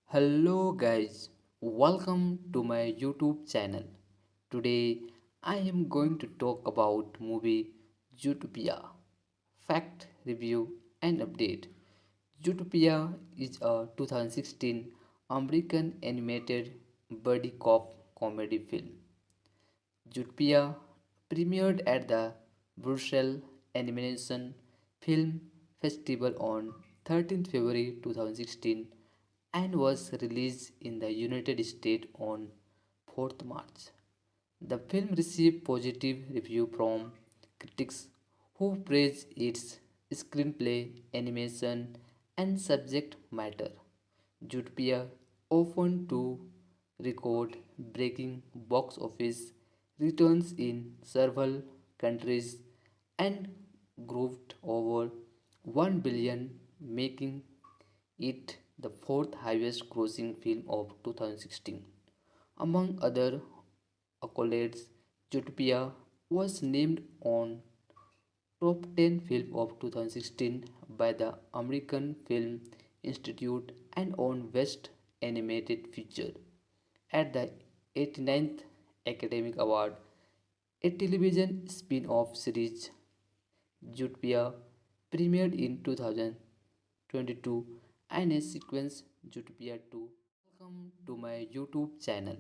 Hello guys, welcome to my YouTube channel. Today I am going to talk about movie Zootopia. Fact, review and update. Zootopia is a 2016 American animated buddy cop comedy film. Zootopia premiered at the Brussels Animation Film Festival on 13th February 2016 and was released in the United States on 4th March. The film received positive review from critics who praised its screenplay, animation, and subject matter. Zootopia often to record breaking box office returns in several countries and grossed over 1 billion, making it the fourth highest grossing film of 2016. Among other accolades, Zootopia was named on Top 10 Film of 2016 by the American Film Institute and on Best Animated Feature at the 89th Academic Award. A television spin-off series, Zootopia, premiered in 2022 and a sequence, Zootopia 2. Welcome to my YouTube channel.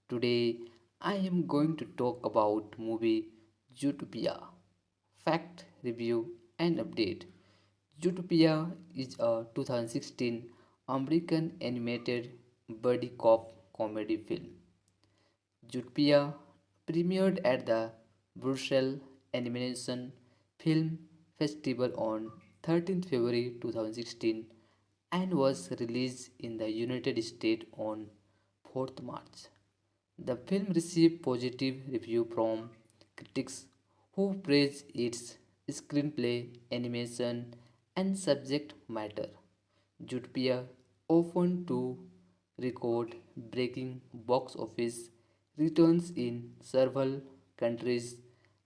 Today I am going to talk about movie Zootopia. Fact, review and update. Zootopia is a 2016 American animated buddy cop comedy film. Zootopia premiered at the Brussels Animation Film Festival on 13th February 2016 and was released in the United States on 4th March. The film received positive review from critics who praised its screenplay, animation, and subject matter. Zootopia often to record breaking box office returns in several countries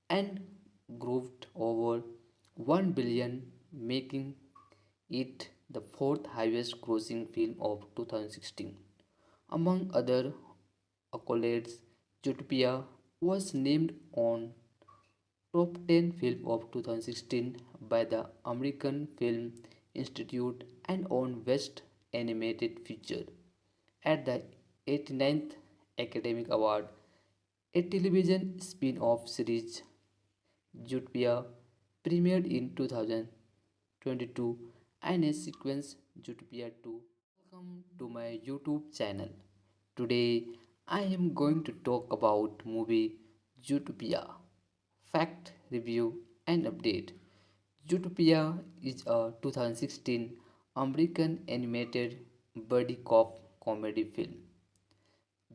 and grossed over 1 billion, making it the fourth highest grossing film of 2016. Among other accolades, Zootopia was named on Top 10 Film of 2016 by the American Film Institute and on Best Animated Feature at the 89th Academic Award. A television spin-off series, Zootopia, premiered in 2022 and a sequence, Zootopia 2. Welcome to my YouTube channel. Today I am going to talk about movie Zootopia. Fact, review and update. Zootopia is a 2016 American animated buddy cop comedy film.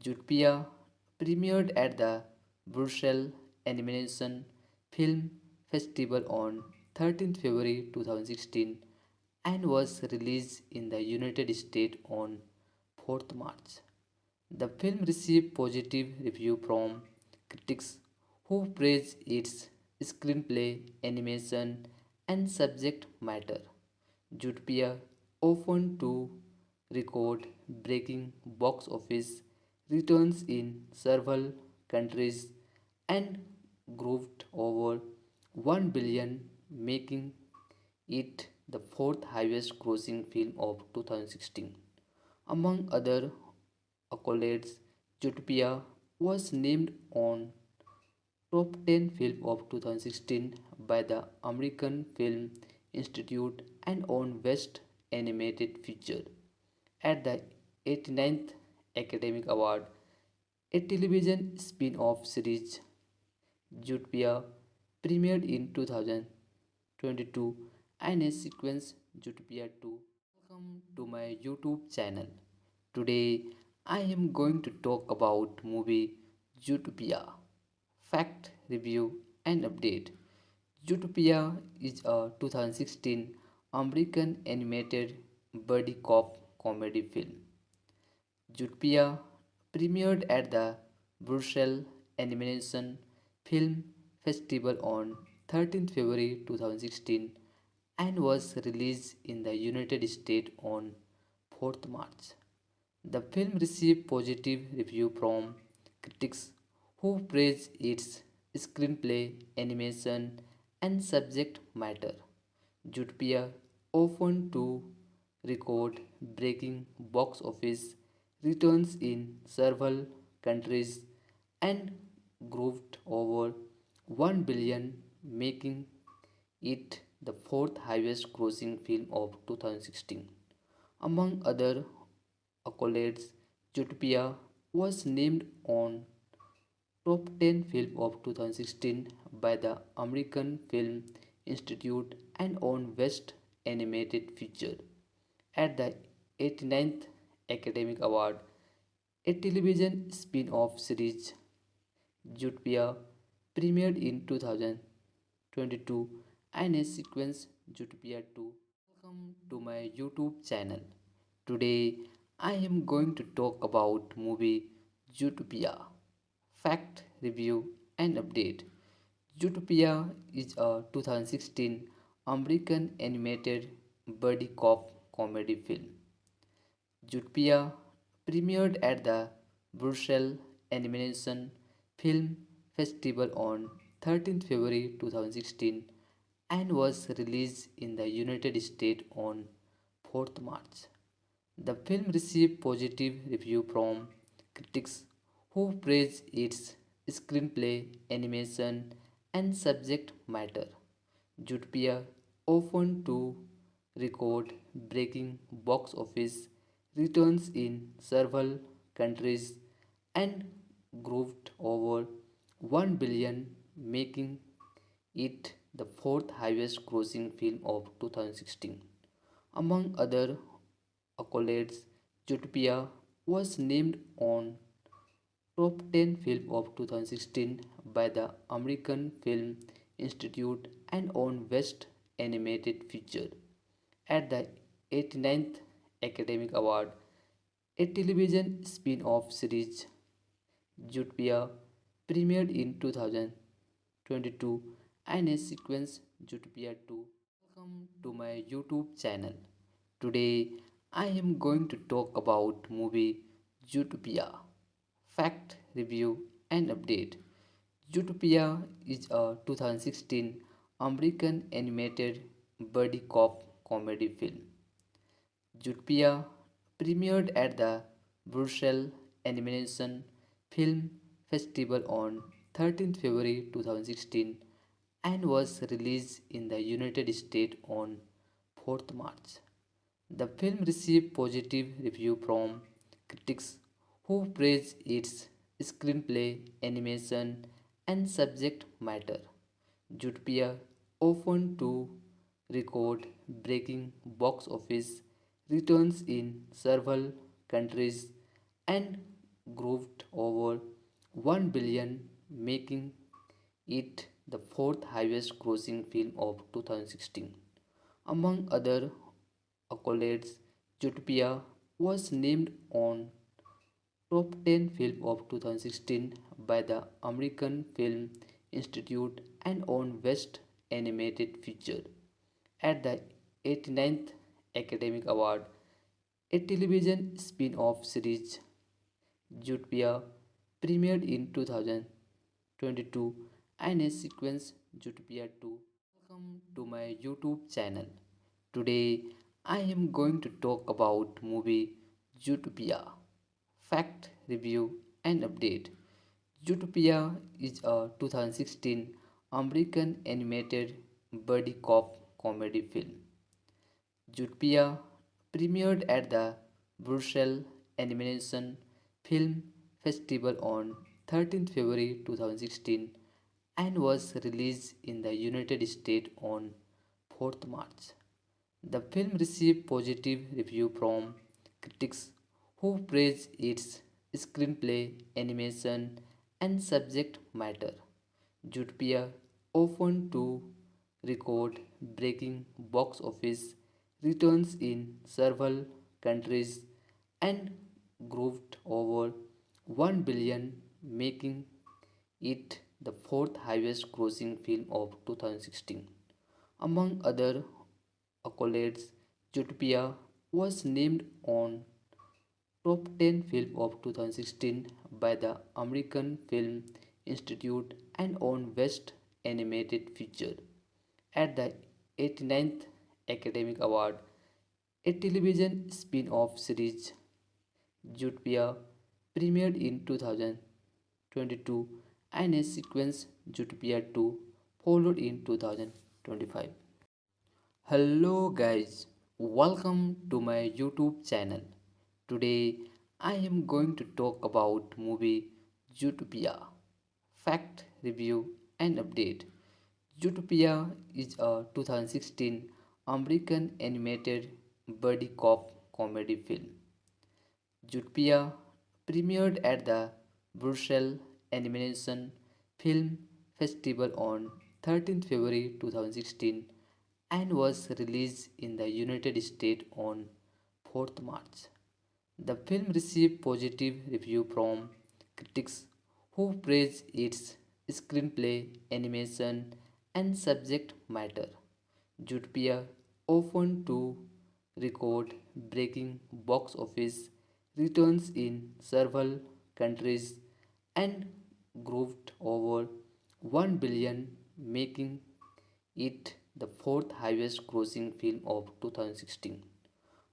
Zootopia premiered at the Brussels Animation Film Festival on 13th February 2016 and was released in the United States on 4th March. The film received positive reviews from critics who praised its screenplay, animation, and subject matter. Zootopia opened to record breaking box office returns in several countries and grossed over 1 billion, making it the fourth highest grossing film of 2016. Among other accolades, Zootopia was named on Top 10 Film of 2016 by the American Film Institute and on Best Animated Feature at the 89th Academic Award. A television spin-off series, Zootopia, premiered in 2022 and a sequence, Zootopia 2. Welcome to my YouTube channel. Today I am going to talk about movie Zootopia. Fact, review and update. Zootopia is a 2016 American animated buddy cop comedy film. Zootopia premiered at the Brussels Animation Film Festival on 13th February 2016 and was released in the United States on 4th March. The film received positive reviews from critics who praised its screenplay, animation, and subject matter. Zootopia opened to record breaking box office returns in several countries and grossed over 1 billion, making it the fourth highest grossing film of 2016. Among other accolades, Zootopia was named on Top 10 Film of 2016 by the American Film Institute and on Best Animated Feature at the 89th Academic Award. A television spin-off series, Zootopia, premiered in 2022 and a sequence, Zootopia 2. Welcome to my YouTube channel. Today I am going to talk about movie Zootopia. Fact, review and update. Zootopia is a 2016 American animated buddy cop comedy film. Zootopia premiered at the Brussels Animation Film Festival on 13th February 2016 and was released in the United States on 4th March. The film received positive reviews from critics who praised its screenplay, animation, and subject matter. Zootopia opened to record breaking box office returns in several countries and grossed over 1 billion, making it the fourth highest grossing film of 2016. Among other accolades, Zootopia was named on Top 10 Film of 2016 by the American Film Institute and on Best Animated Feature at the 89th Academic Award. A television spin-off series, Zootopia, premiered in 2022 and a sequence, Zootopia 2. Welcome to my YouTube channel. Today I am going to talk about movie Zootopia. Fact, review and update. Zootopia is a 2016 American animated buddy cop comedy film. Zootopia premiered at the Brussels Animation Film Festival on 13th February 2016 and was released in the United States on 4th March. The film received positive reviews from critics who praised its screenplay, animation, and subject matter. Zootopia often to record breaking box office returns in several countries and grossed over 1 billion, making it the fourth highest grossing film of 2016. Among other accolades, Zootopia was named on Top 10 Film of 2016 by the American Film Institute and on Best Animated Feature at the 89th Academy Award. A television spin-off series, Zootopia, premiered in 2022 and a sequence, Zootopia 2. Welcome to my YouTube channel. Today I am going to talk about movie Zootopia. Fact, review and update. Zootopia is a 2016 American animated buddy cop comedy film. Zootopia premiered at the Brussels Animation Film Festival on 13th February 2016 and was released in the United States on 4th March. The film received positive reviews from critics who praised its screenplay, animation, and subject matter. Zootopia often to record breaking box office returns in several countries and grossed over 1 billion, making it the fourth highest grossing film of 2016. Among other accolades, Zootopia was named on Top 10 Film of 2016 by the American Film Institute and on Best Animated Feature at the 89th Academy Award. A television spin-off series, Zootopia, premiered in 2022 and a sequence, Zootopia 2, followed in 2025. Hello guys, welcome to my YouTube channel. Today I am going to talk about movie Zootopia. Fact, review and update. Zootopia is a 2016 American animated buddy cop comedy film. Zootopia premiered at the Brussels Animation Film Festival on 13th February 2016 and was released in the United States on 4th March. The film received positive reviews from critics who praised its screenplay, animation, and subject matter. Zootopia often to record breaking box office returns in several countries and grossed over 1 billion, making it the fourth highest grossing film of 2016.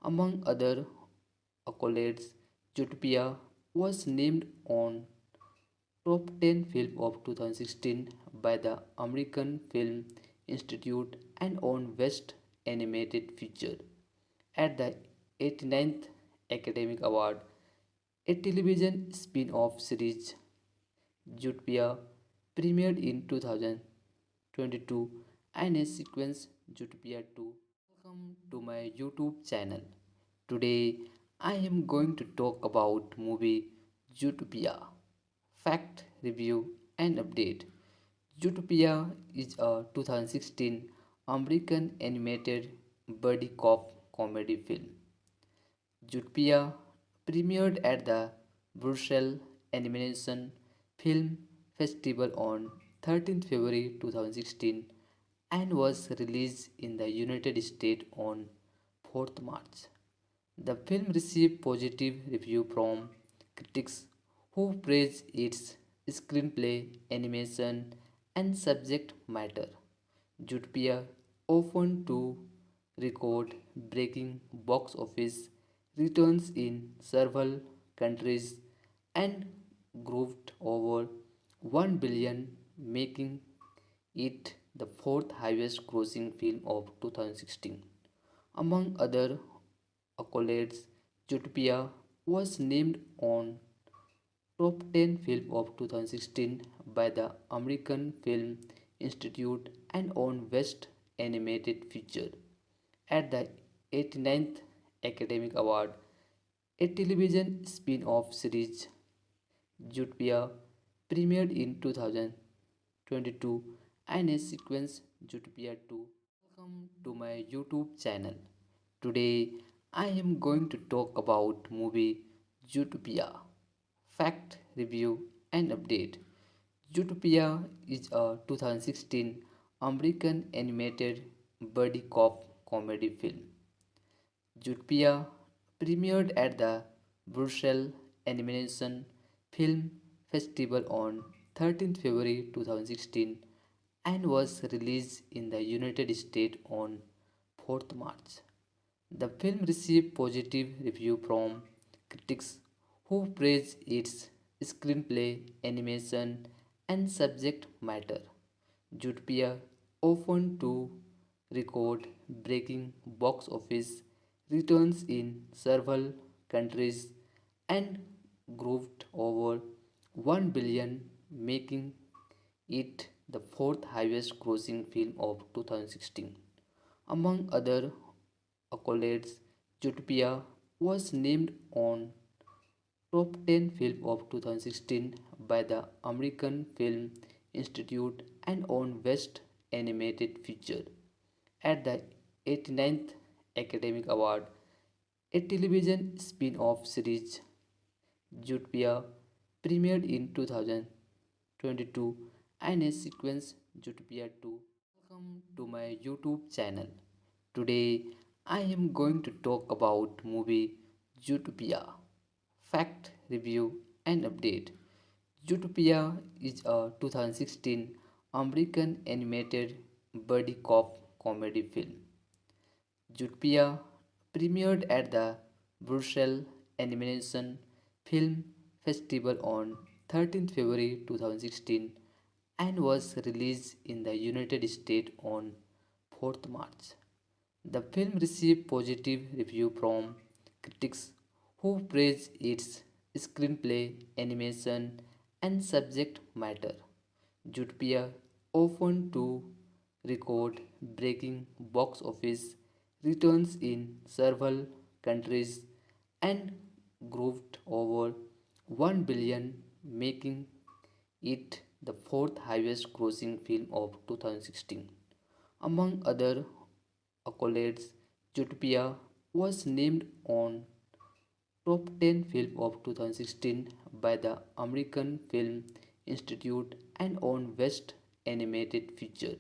Among other accolades, Zootopia was named on Top 10 Film of 2016 by the American Film Institute and on Best Animated Feature at the 89th Academy Award. A television spin-off series, Zootopia, premiered in 2022 and a sequence, Zootopia 2. Welcome to my YouTube channel. Today I am going to talk about movie Zootopia. Fact, review and update. Zootopia is a 2016 American animated buddy cop comedy film. Zootopia premiered at the Brussels Animation Film Festival on 13th February 2016 and was released in the United States on 4th March. The film received positive review from critics who praised its screenplay, animation, and subject matter. Zootopia often to record breaking box office returns in several countries and grossed over 1 billion, making it the fourth highest grossing film of 2016. Among other accolades, Zootopia was named on Top 10 Film of 2016 by the American Film Institute and on Best Animated Feature at the 89th Academic Award. A television spin-off series, Zootopia, premiered in 2022 and a sequence, Zootopia 2. Welcome to my YouTube channel. Today I am going to talk about movie Zootopia. Fact, review and update. Zootopia is a 2016 American animated buddy cop comedy film. Zootopia premiered at the Brussels Animation Film Festival on 13th February 2016 and was released in the United States on 4th March. The film received positive review from critics who praised its screenplay, animation, and subject matter. Zootopia often to record breaking box office returns in several countries and grossed over 1 billion, making it the fourth highest grossing film of 2016. Among other accolades, Zootopia was named on Top 10 Film of 2016 by the American Film Institute and on Best Animated Feature at the 89th Academic Award. A television spin-off series, Zootopia, premiered in 2022 and a sequence, Zootopia 2. Welcome to my YouTube channel. Today I am going to talk about movie Zootopia. Fact, review and update. Zootopia is a 2016 American animated buddy cop comedy film. Zootopia premiered at the Brussels Animation Film Festival on 13th February 2016 and was released in the United States on 4th March. The film received positive review from critics who praised its screenplay, animation, and subject matter. Zootopia often to record breaking box office returns in several countries and grossed over 1 billion, making it the fourth highest grossing film of 2016. Among other accolades, Zootopia was named on Top 10 Film of 2016 by the American Film Institute and on Best Animated Feature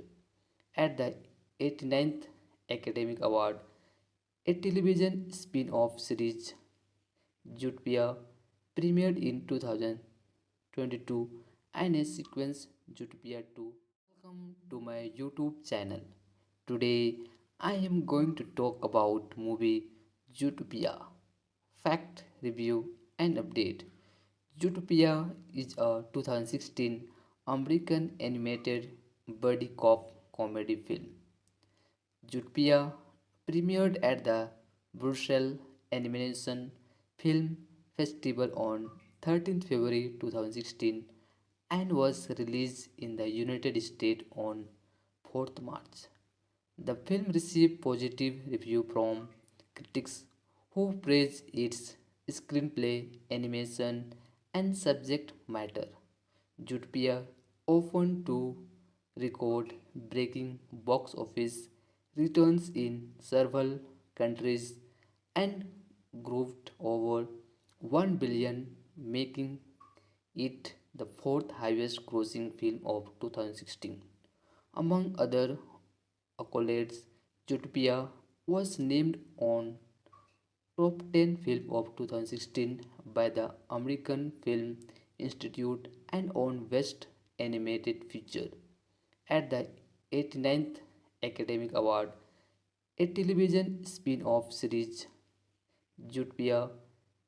at the 89th Academic Award. A television spin-off series, Zootopia, premiered in 2022 and a sequence, Zootopia 2. Welcome to my YouTube channel. Today I am going to talk about movie Zootopia. Fact, review and update. Zootopia is a 2016 American animated buddy cop comedy film. Zootopia premiered at the Brussels Animation Film Festival on 13th February 2016 and was released in the United States on 4th March. The film received positive review from critics who praised its screenplay, animation, and subject matter. Zootopia often to record breaking box office returns in several countries and grossed over 1 billion, making it the fourth highest grossing film of 2016. Among other accolades, Zootopia was named on Top 10 Film of 2016 by the American Film Institute and on Best Animated Feature. At the 89th Academic Award, a television spin-off series, Zootopia,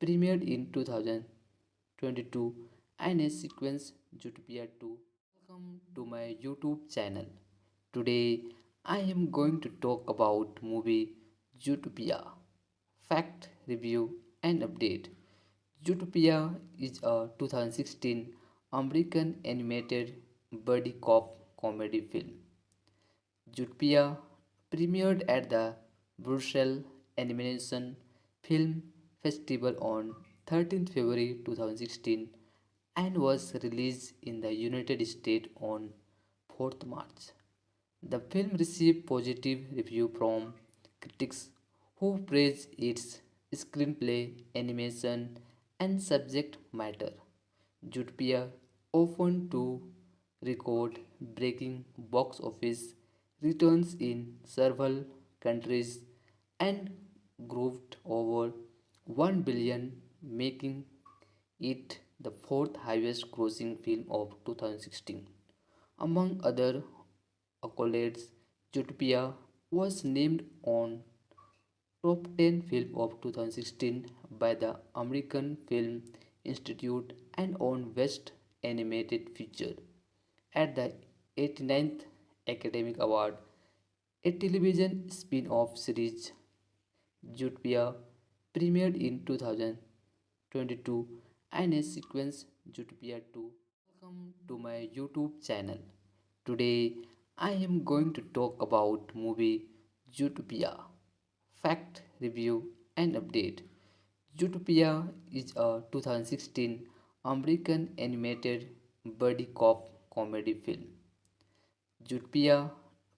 premiered in 2022 and a sequence, Zootopia 2. Welcome to my YouTube channel. Today I am going to talk about movie Zootopia. Fact, review and update. Zootopia is a 2016 American animated buddy cop comedy film. Zootopia premiered at the Brussels Animation Film Festival on 13th February 2016 and was released in the United States on 4th March. The film received positive review from critics who praised its screenplay, animation, and subject matter. Zootopia opened to record breaking box office returns in several countries and grossed over 1 billion, making it the fourth highest grossing film of 2016. Among other accolades, Zootopia was named on Top 10 Film of 2016 by the American Film Institute and on Best Animated Feature. At the 89th Academic Award, a television spin-off series, Zootopia, premiered in 2022 and a sequence, Zootopia 2. Welcome to my YouTube channel. Today I am going to talk about movie Zootopia. Fact, review and update. Zootopia is a 2016 American animated buddy cop comedy film. Zootopia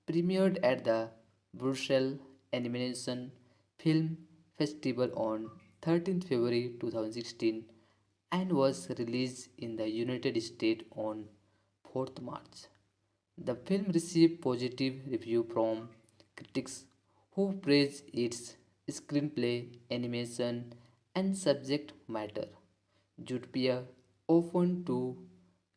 premiered at the Brussels Animation Film Festival on 13th February 2016 and was released in the United States on 4th March. The film received positive review from critics who praised its screenplay, animation, and subject matter. Zootopia opened to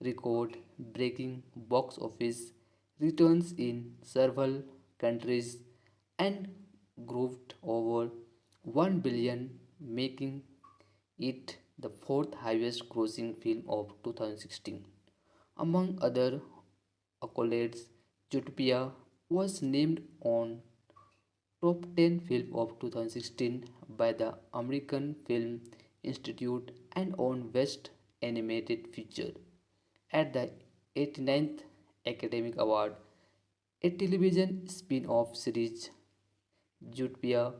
record breaking box office returns in several countries and grossed over 1 billion, making it the fourth highest grossing film of 2016. Among other accolades, Zootopia was named on Top 10 Film of 2016 by the American Film Institute and on Best Animated Feature. At the 89th Academic Award, a television spin-off series, Zootopia,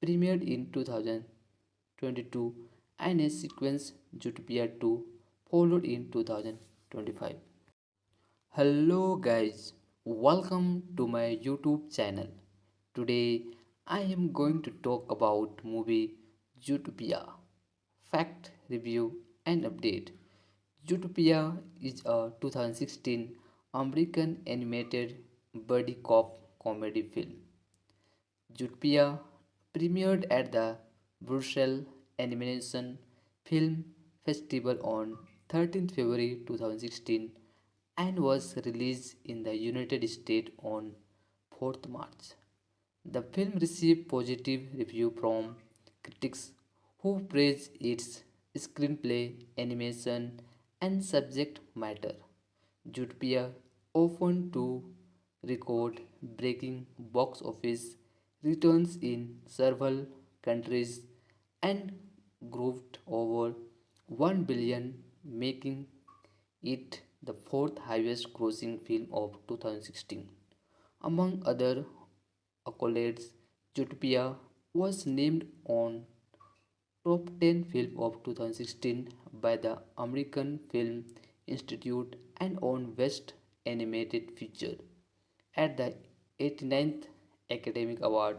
premiered in 2022 and a sequence, Zootopia 2, followed in 2025. Hello guys, welcome to my YouTube channel. Today I am going to talk about movie Zootopia. Fact, review and update. Zootopia is a 2016 American animated buddy cop comedy film. Zootopia premiered at the Brussels Animation Film Festival on 13th February 2016 and was released in the United States on 4th March. The film received positive review from critics who praised its screenplay, animation, and subject matter. Zootopia opened to record breaking box office returns in several countries and grossed over 1 billion, making it the fourth highest grossing film of 2016. Among other accolades, Zootopia was named on Top 10 Film of 2016 by the American Film Institute and on Best Animated Feature. At the 89th Academic Award,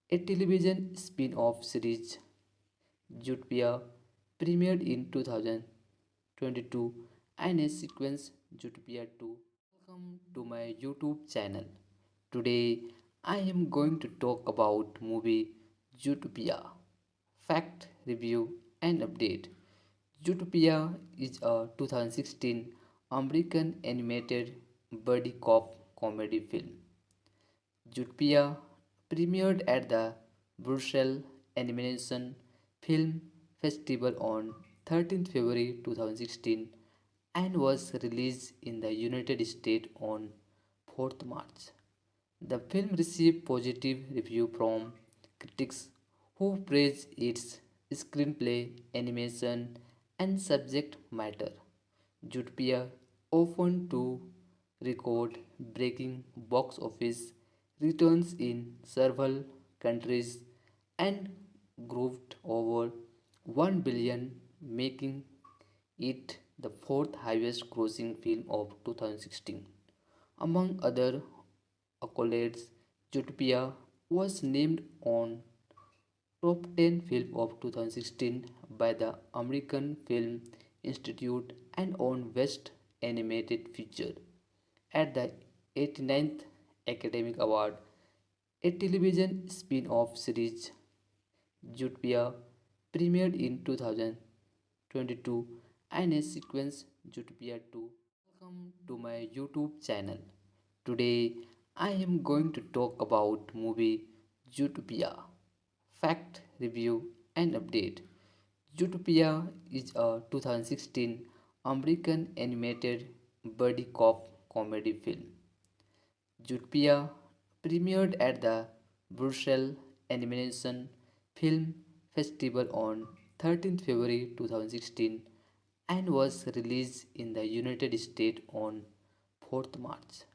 a television spin-off series, Zootopia, premiered in 2022 and a sequence, Zootopia 2. Welcome to my YouTube channel. Today I am going to talk about movie Zootopia. Fact, review and update. Zootopia is a 2016 American animated buddy cop comedy film. Zootopia premiered at the Brussels Animation Film Festival on 13th February 2016 and was released in the United States on 4th March. The film received positive review from critics who praised its screenplay, animation, and subject matter. Zootopia often to record breaking box office returns in several countries and grossed over 1 billion, making it the fourth highest grossing film of 2016. Among other accolades, Zootopia was named on Top 10 Film of 2016 by the American Film Institute and won Best Animated Feature at the 89th Academy Award. A television spin-off series, Zootopia, premiered in 2022 and a sequence, Zootopia 2. Welcome to my YouTube channel. Today I am going to talk about movie Zootopia. Fact, review and update. Zootopia is a 2016 American animated buddy cop comedy film. Zootopia premiered at the Brussels Animation Film Festival on 13th February 2016 and was released in the United States on 4th March.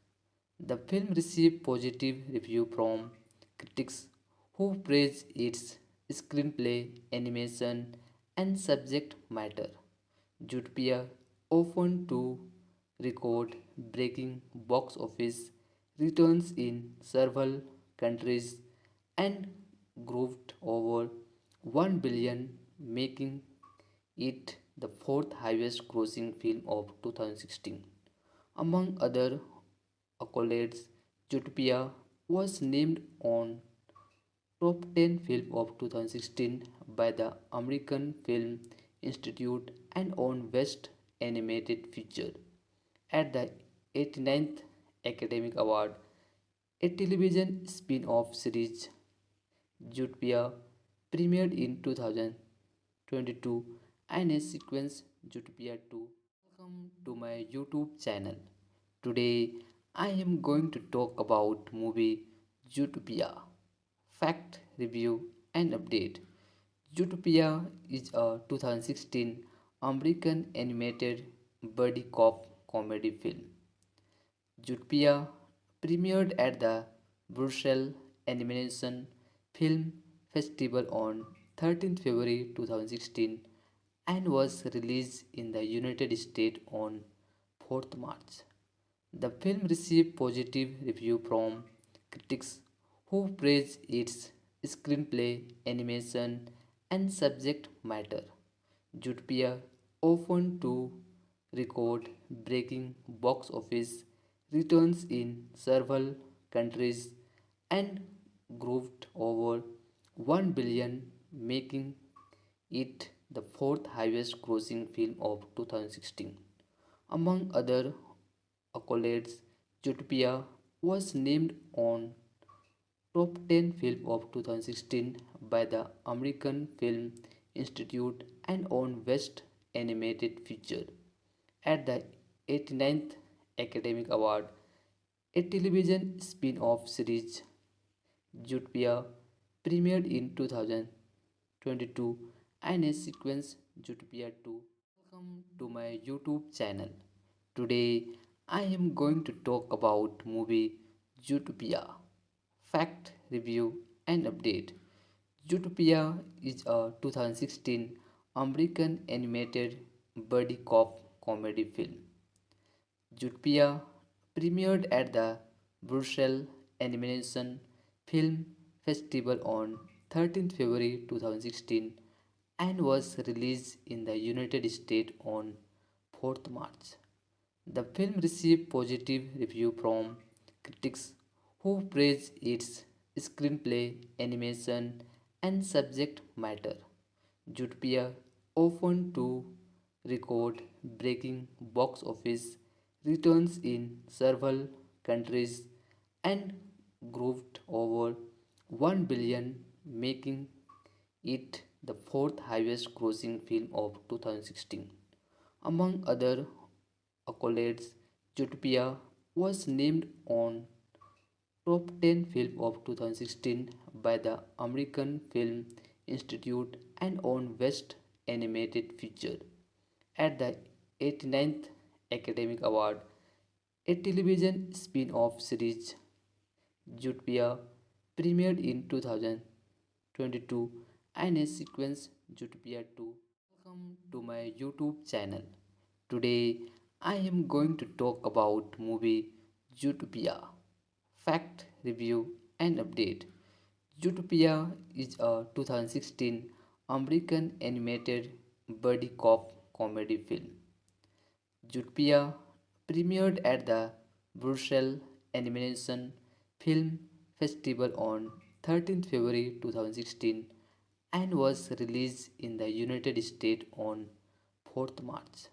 The film received positive review from critics who praised its screenplay, animation, and subject matter. Zootopia often to record breaking box office returns in several countries and grossed over 1 billion, making it the fourth highest grossing film of 2016. Among other accolades, Zootopia was named on Top 10 Film of 2016 by the American Film Institute and won Best Animated Feature at the 89th Academy Award. A television spin-off series, Zootopia, premiered in 2022 and a sequence, Zootopia 2. Welcome to my YouTube channel. Today I am going to talk about movie Zootopia. Fact, review and update. Zootopia is a 2016 American animated buddy cop comedy film. Zootopia premiered at the Brussels Animation Film Festival on 13th February 2016 and was released in the United States on 4th March. The film received positive review from critics who praised its screenplay, animation, and subject matter. Zootopia often to record breaking box office returns in several countries and grossed over 1 billion, making it the fourth highest grossing film of 2016. Among other accolades, Zootopia was named on Top 10 Film of 2016 by the American Film Institute and won Best Animated Feature at the 89th Academy Award. A television spin-off series, Zootopia, premiered in 2022 and a sequence, Zootopia 2. Welcome to my YouTube channel. Today I am going to talk about movie Zootopia. Fact, review and update. Zootopia is a 2016 American animated buddy cop comedy film. Zootopia premiered at the Brussels Animation Film Festival on 13th February 2016 and was released in the United States on 4th March. The film received positive review from critics who praised its screenplay, animation, and subject matter. Zootopia often to record breaking box office returns in several countries and grossed over 1 billion, making it the fourth highest grossing film of 2016. Among other accolades, Zootopia was named on Top 10 Film of 2016 by the American Film Institute and on Best Animated Feature. At the 89th Academic Award, a television spin-off series, Zootopia, premiered in 2022 and a sequence, Zootopia 2. Welcome to my YouTube channel. Today I am going to talk about movie Zootopia. Fact, review and update. Zootopia is a 2016 American animated buddy cop comedy film. Zootopia premiered at the Brussels Animation Film Festival on 13th February 2016 and was released in the United States on 4th March.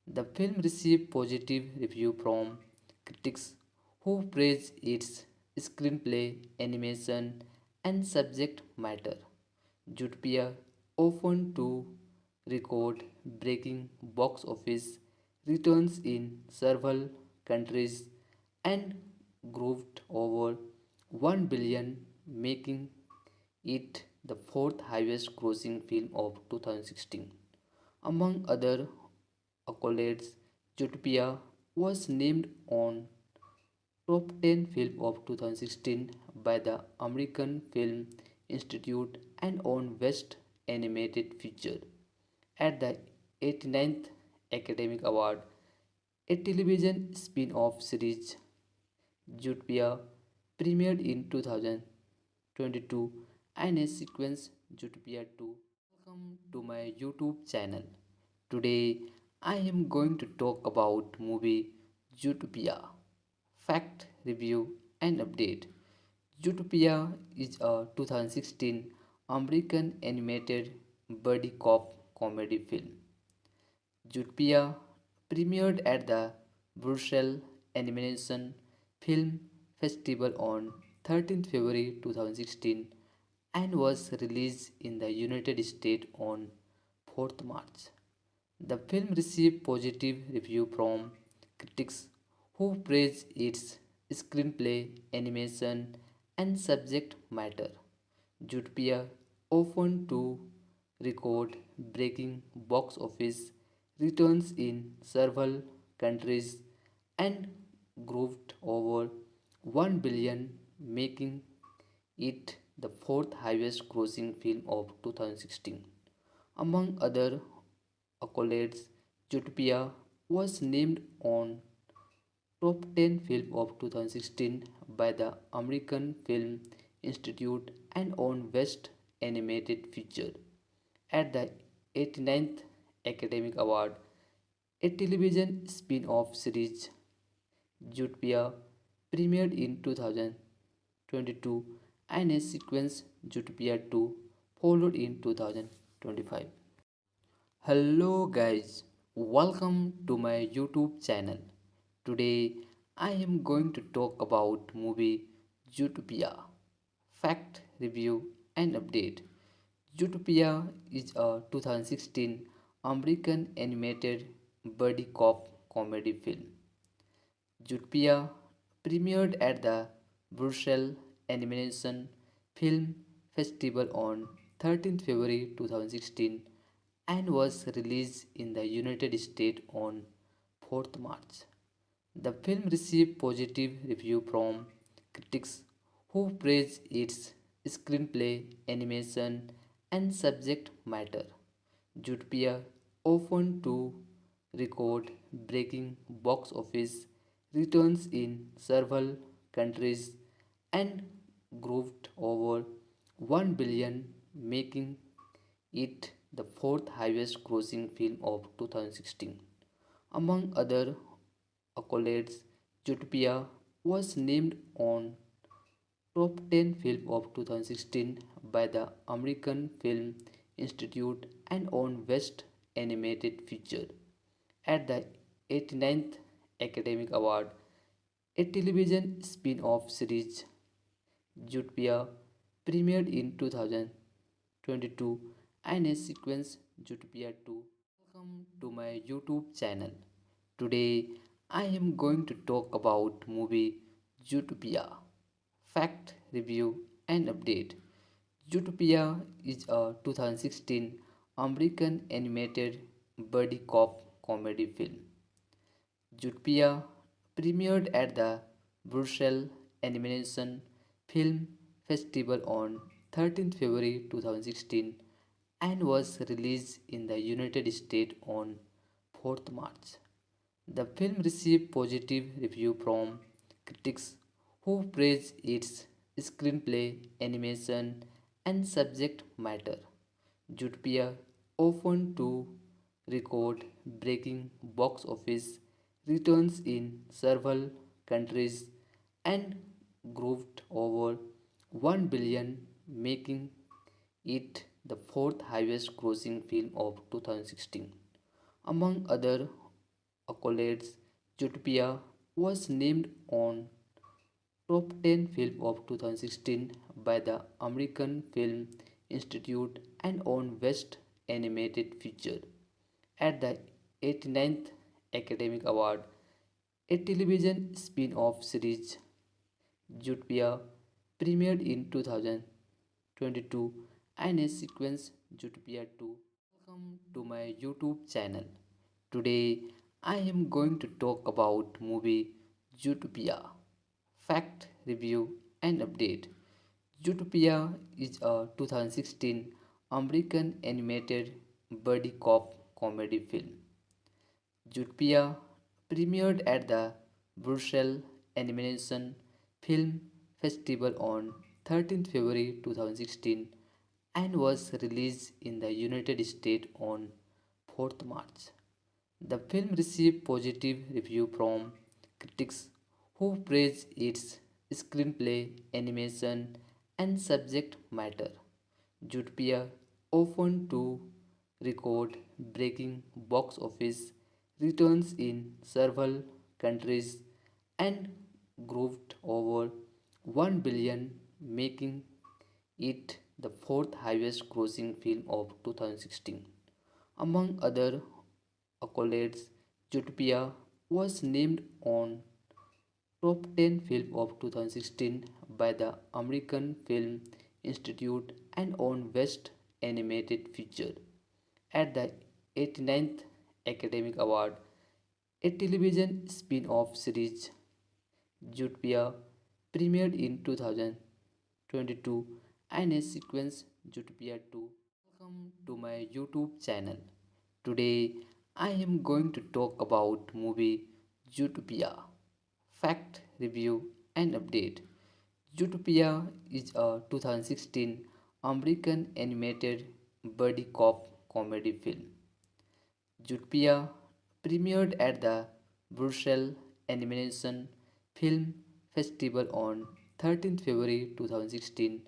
The film received positive review from critics who praised its screenplay, animation, and subject matter. Zootopia often to record breaking box office returns in several countries and grossed over 1 billion, making it the fourth highest grossing film of 2016. Among other accolades, Zootopia was named on Top 10 Film of 2016 by the American Film Institute and on Best Animated Feature. At the 89th Academic Award, a television spin-off series, Zootopia, premiered in 2022 and a sequence, Zootopia 2. Welcome to my YouTube channel. Today I am going to talk about movie Zootopia. Fact, review and update. Zootopia is a 2016 American animated buddy cop comedy film. Zootopia premiered at the Brussels Animation Film Festival on 13th February 2016 and was released in the United States on 4th March. The film received positive review from critics who praised its screenplay, animation, and subject matter. Zootopia often to record breaking box office returns in several countries and grossed over 1 billion, making it the fourth highest grossing film of 2016. Among other accolades, Zootopia was named on Top 10 Film of 2016 by the American Film Institute and on Best Animated Feature. At the 89th Academic Award, a television spin-off series, Zootopia, premiered in 2022 and a sequence, Zootopia 2, followed in 2025. Hello guys, welcome to my YouTube channel. Today I am going to talk about movie Zootopia. Fact, review and update. Zootopia is a 2016 American animated buddy cop comedy film. Zootopia premiered at the Brussels Animation Film Festival on 13th February 2016 and was released in the United States on 4th March. The film received positive review from critics who praised its screenplay, animation, and subject matter. Zootopia often to record breaking box office returns in several countries and grossed over 1 billion, making it the fourth highest grossing film of 2016. Among other accolades, Zootopia was named on Top 10 Film of 2016 by the American Film Institute and won Best Animated Feature at the 89th Academy Award. A television spin-off series, Zootopia, premiered in 2022 and a sequence, Zootopia 2. Welcome to my YouTube channel. Today I am going to talk about movie Zootopia. Fact, review and update. Zootopia is a 2016 American animated buddy cop comedy film. Zootopia premiered at the Brussels Animation Film Festival on 13th February 2016 and was released in the United States on 4th March. The film received positive reviews from critics who praised its screenplay, animation, and subject matter. Zootopia often to record breaking box office returns in several countries and grossed over 1 billion, making it the fourth highest grossing film of 2016. Among other accolades, Zootopia was named on Top 10 Film of 2016 by the American Film Institute and won Best Animated Feature at the 89th Academy Award. A television spin-off series, Zootopia, premiered in 2022 and a sequence, Zootopia 2. Welcome to my YouTube channel. Today I am going to talk about movie Zootopia. Fact, review and update. Zootopia is a 2016 American animated buddy cop comedy film. Zootopia premiered at the Brussels Animation Film Festival on 13th February 2016 and was released in the United States on 4th March. The film received positive reviews from critics who praised its screenplay, animation, and subject matter. Zootopia often to record breaking box office returns in several countries and grossed over 1 billion, making it the fourth highest grossing film of 2016. Among other accolades, Zootopia was named on Top 10 Film of 2016 by the American Film Institute and won Best Animated Feature at the 89th Academy Award. A television spin-off series, Zootopia, premiered in 2022 and a sequence, Zootopia 2. Welcome to my YouTube channel. Today I am going to talk about movie Zootopia. Fact, review and update. Zootopia is a 2016 American animated buddy cop comedy film. Zootopia premiered at the Brussels Animation Film Festival on 13th February 2016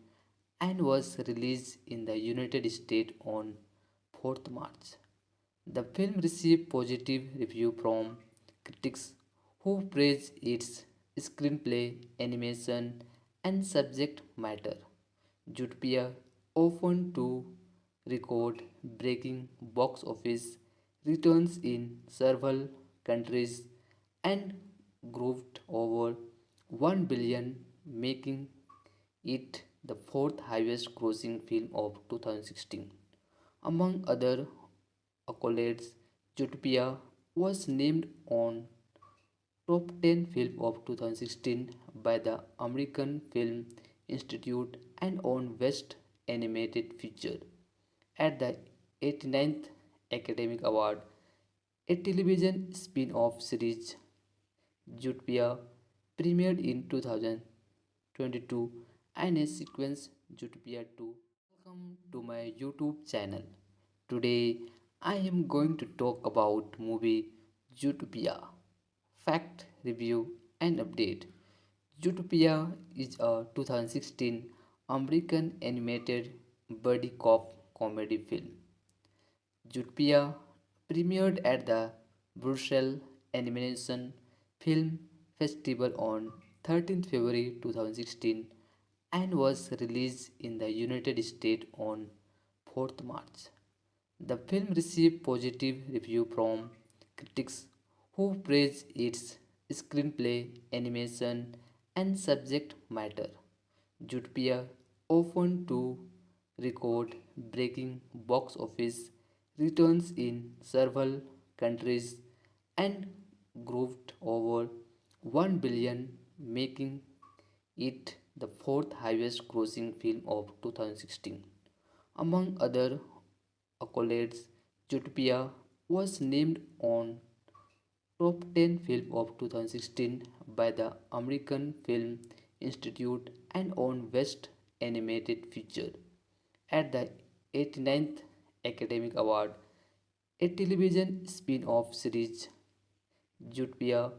and was released in the United States on 4th March. The film received positive reviews from critics who praised its screenplay, animation, and subject matter. Zootopia often to record breaking box office returns in several countries and grossed over 1 billion, making it the fourth highest grossing film of 2016. Among other accolades, Zootopia was named on Top 10 Film of 2016 by the American Film Institute and won Best Animated Feature at the 89th Academy Award. A television spin-off series, Zootopia, premiered in 2022 and a sequence, Zootopia 2. Welcome to my YouTube channel. Today I am going to talk about movie Zootopia. Fact, review and update. Zootopia is a 2016 American animated buddy cop comedy film. Zootopia premiered at the Brussels Animation Film Festival on 13th February 2016 and was released in the United States on 4th March. The film received positive reviews from critics who praised its screenplay, animation, and subject matter. Zootopia often to record breaking box office returns in several countries and grossed over 1 billion, making it the fourth highest grossing film of 2016. Among other accolades, Zootopia was named on Top 10 Film of 2016 by the American Film Institute and on Best Animated Feature at the 89th Academy Award. A television spin-off series, Zootopia,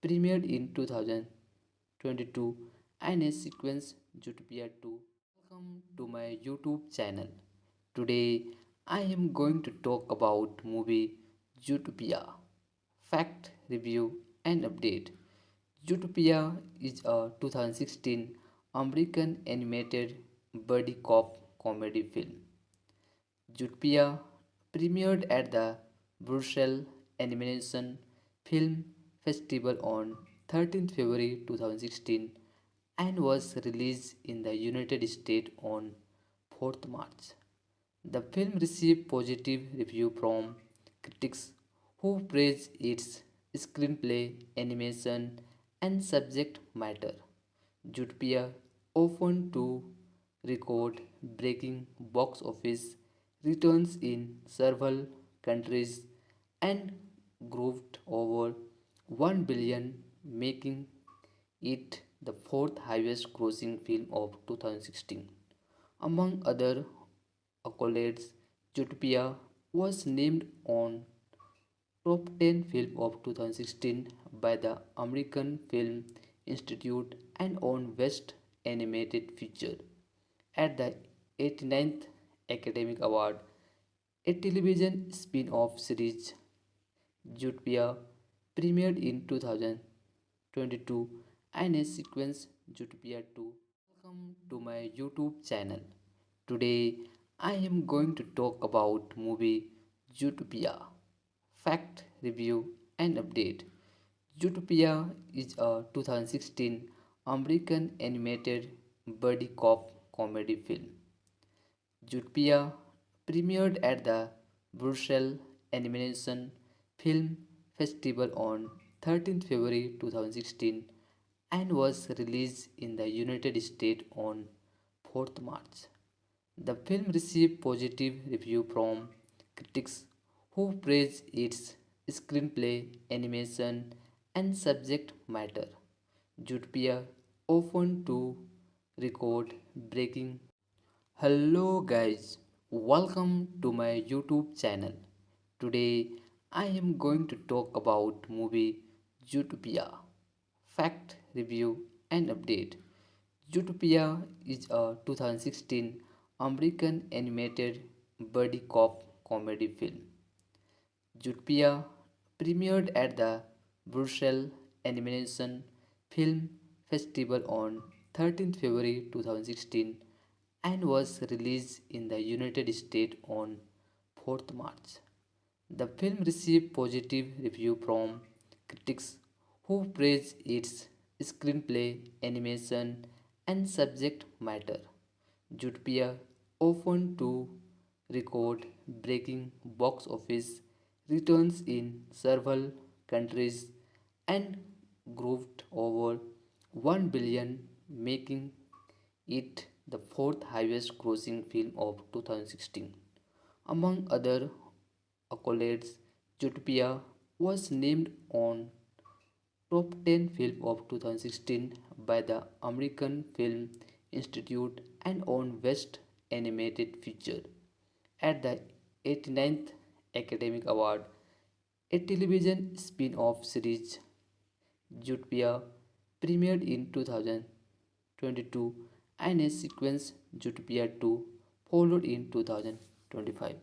premiered in 2022 and a sequence, Zootopia 2. Welcome to my YouTube channel. Today I am going to talk about movie Zootopia. Fact, review and update. Zootopia is a 2016 American animated buddy cop comedy film. Zootopia premiered at the Brussels Animation Film Festival on 13th February 2016 and was released in the United States on 4th March. The film received positive reviews from critics who praised its screenplay, animation, and subject matter. Zootopia often to record breaking box office returns in several countries and grossed over 1 billion, making it the fourth highest grossing film of 2016. Among other accolades, Zootopia was named on Top 10 Film of 2016 by the American Film Institute and on Best Animated Feature at the 89th Academy Award. A television spin-off series, Zootopia, premiered in 2022 and a sequence, Zootopia 2. Welcome to my YouTube channel. Today I am going to talk about movie Zootopia. Fact, review and update. Zootopia is a 2016 American animated buddy cop comedy film. Zootopia premiered at the Brussels Animation Film Festival on 13th February 2016 and was released in the United States on 4th March. The film received positive reviews from critics who praised its screenplay, animation, and subject matter. Zootopia often to record breaking. Hello guys, welcome to my YouTube channel. Today I am going to talk about movie Zootopia. Fact, review and update. Zootopia is a 2016 American animated buddy cop comedy film. Zootopia premiered at the Brussels Animation Film Festival on 13th February 2016 and was released in the United States on 4th March. The film received positive reviews from critics who praised its screenplay, animation, and subject matter. Zootopia often to record breaking box office returns in several countries and grossed over 1 billion, making it the fourth highest grossing film of 2016. Among other accolades, Zootopia was named on Top 10 Film of 2016 by the American Film Institute and on Best Animated Feature at the 89th Academy Award. A television spin-off series, Zootopia, premiered in 2022, and a sequence Zootopia 2 followed in 2025.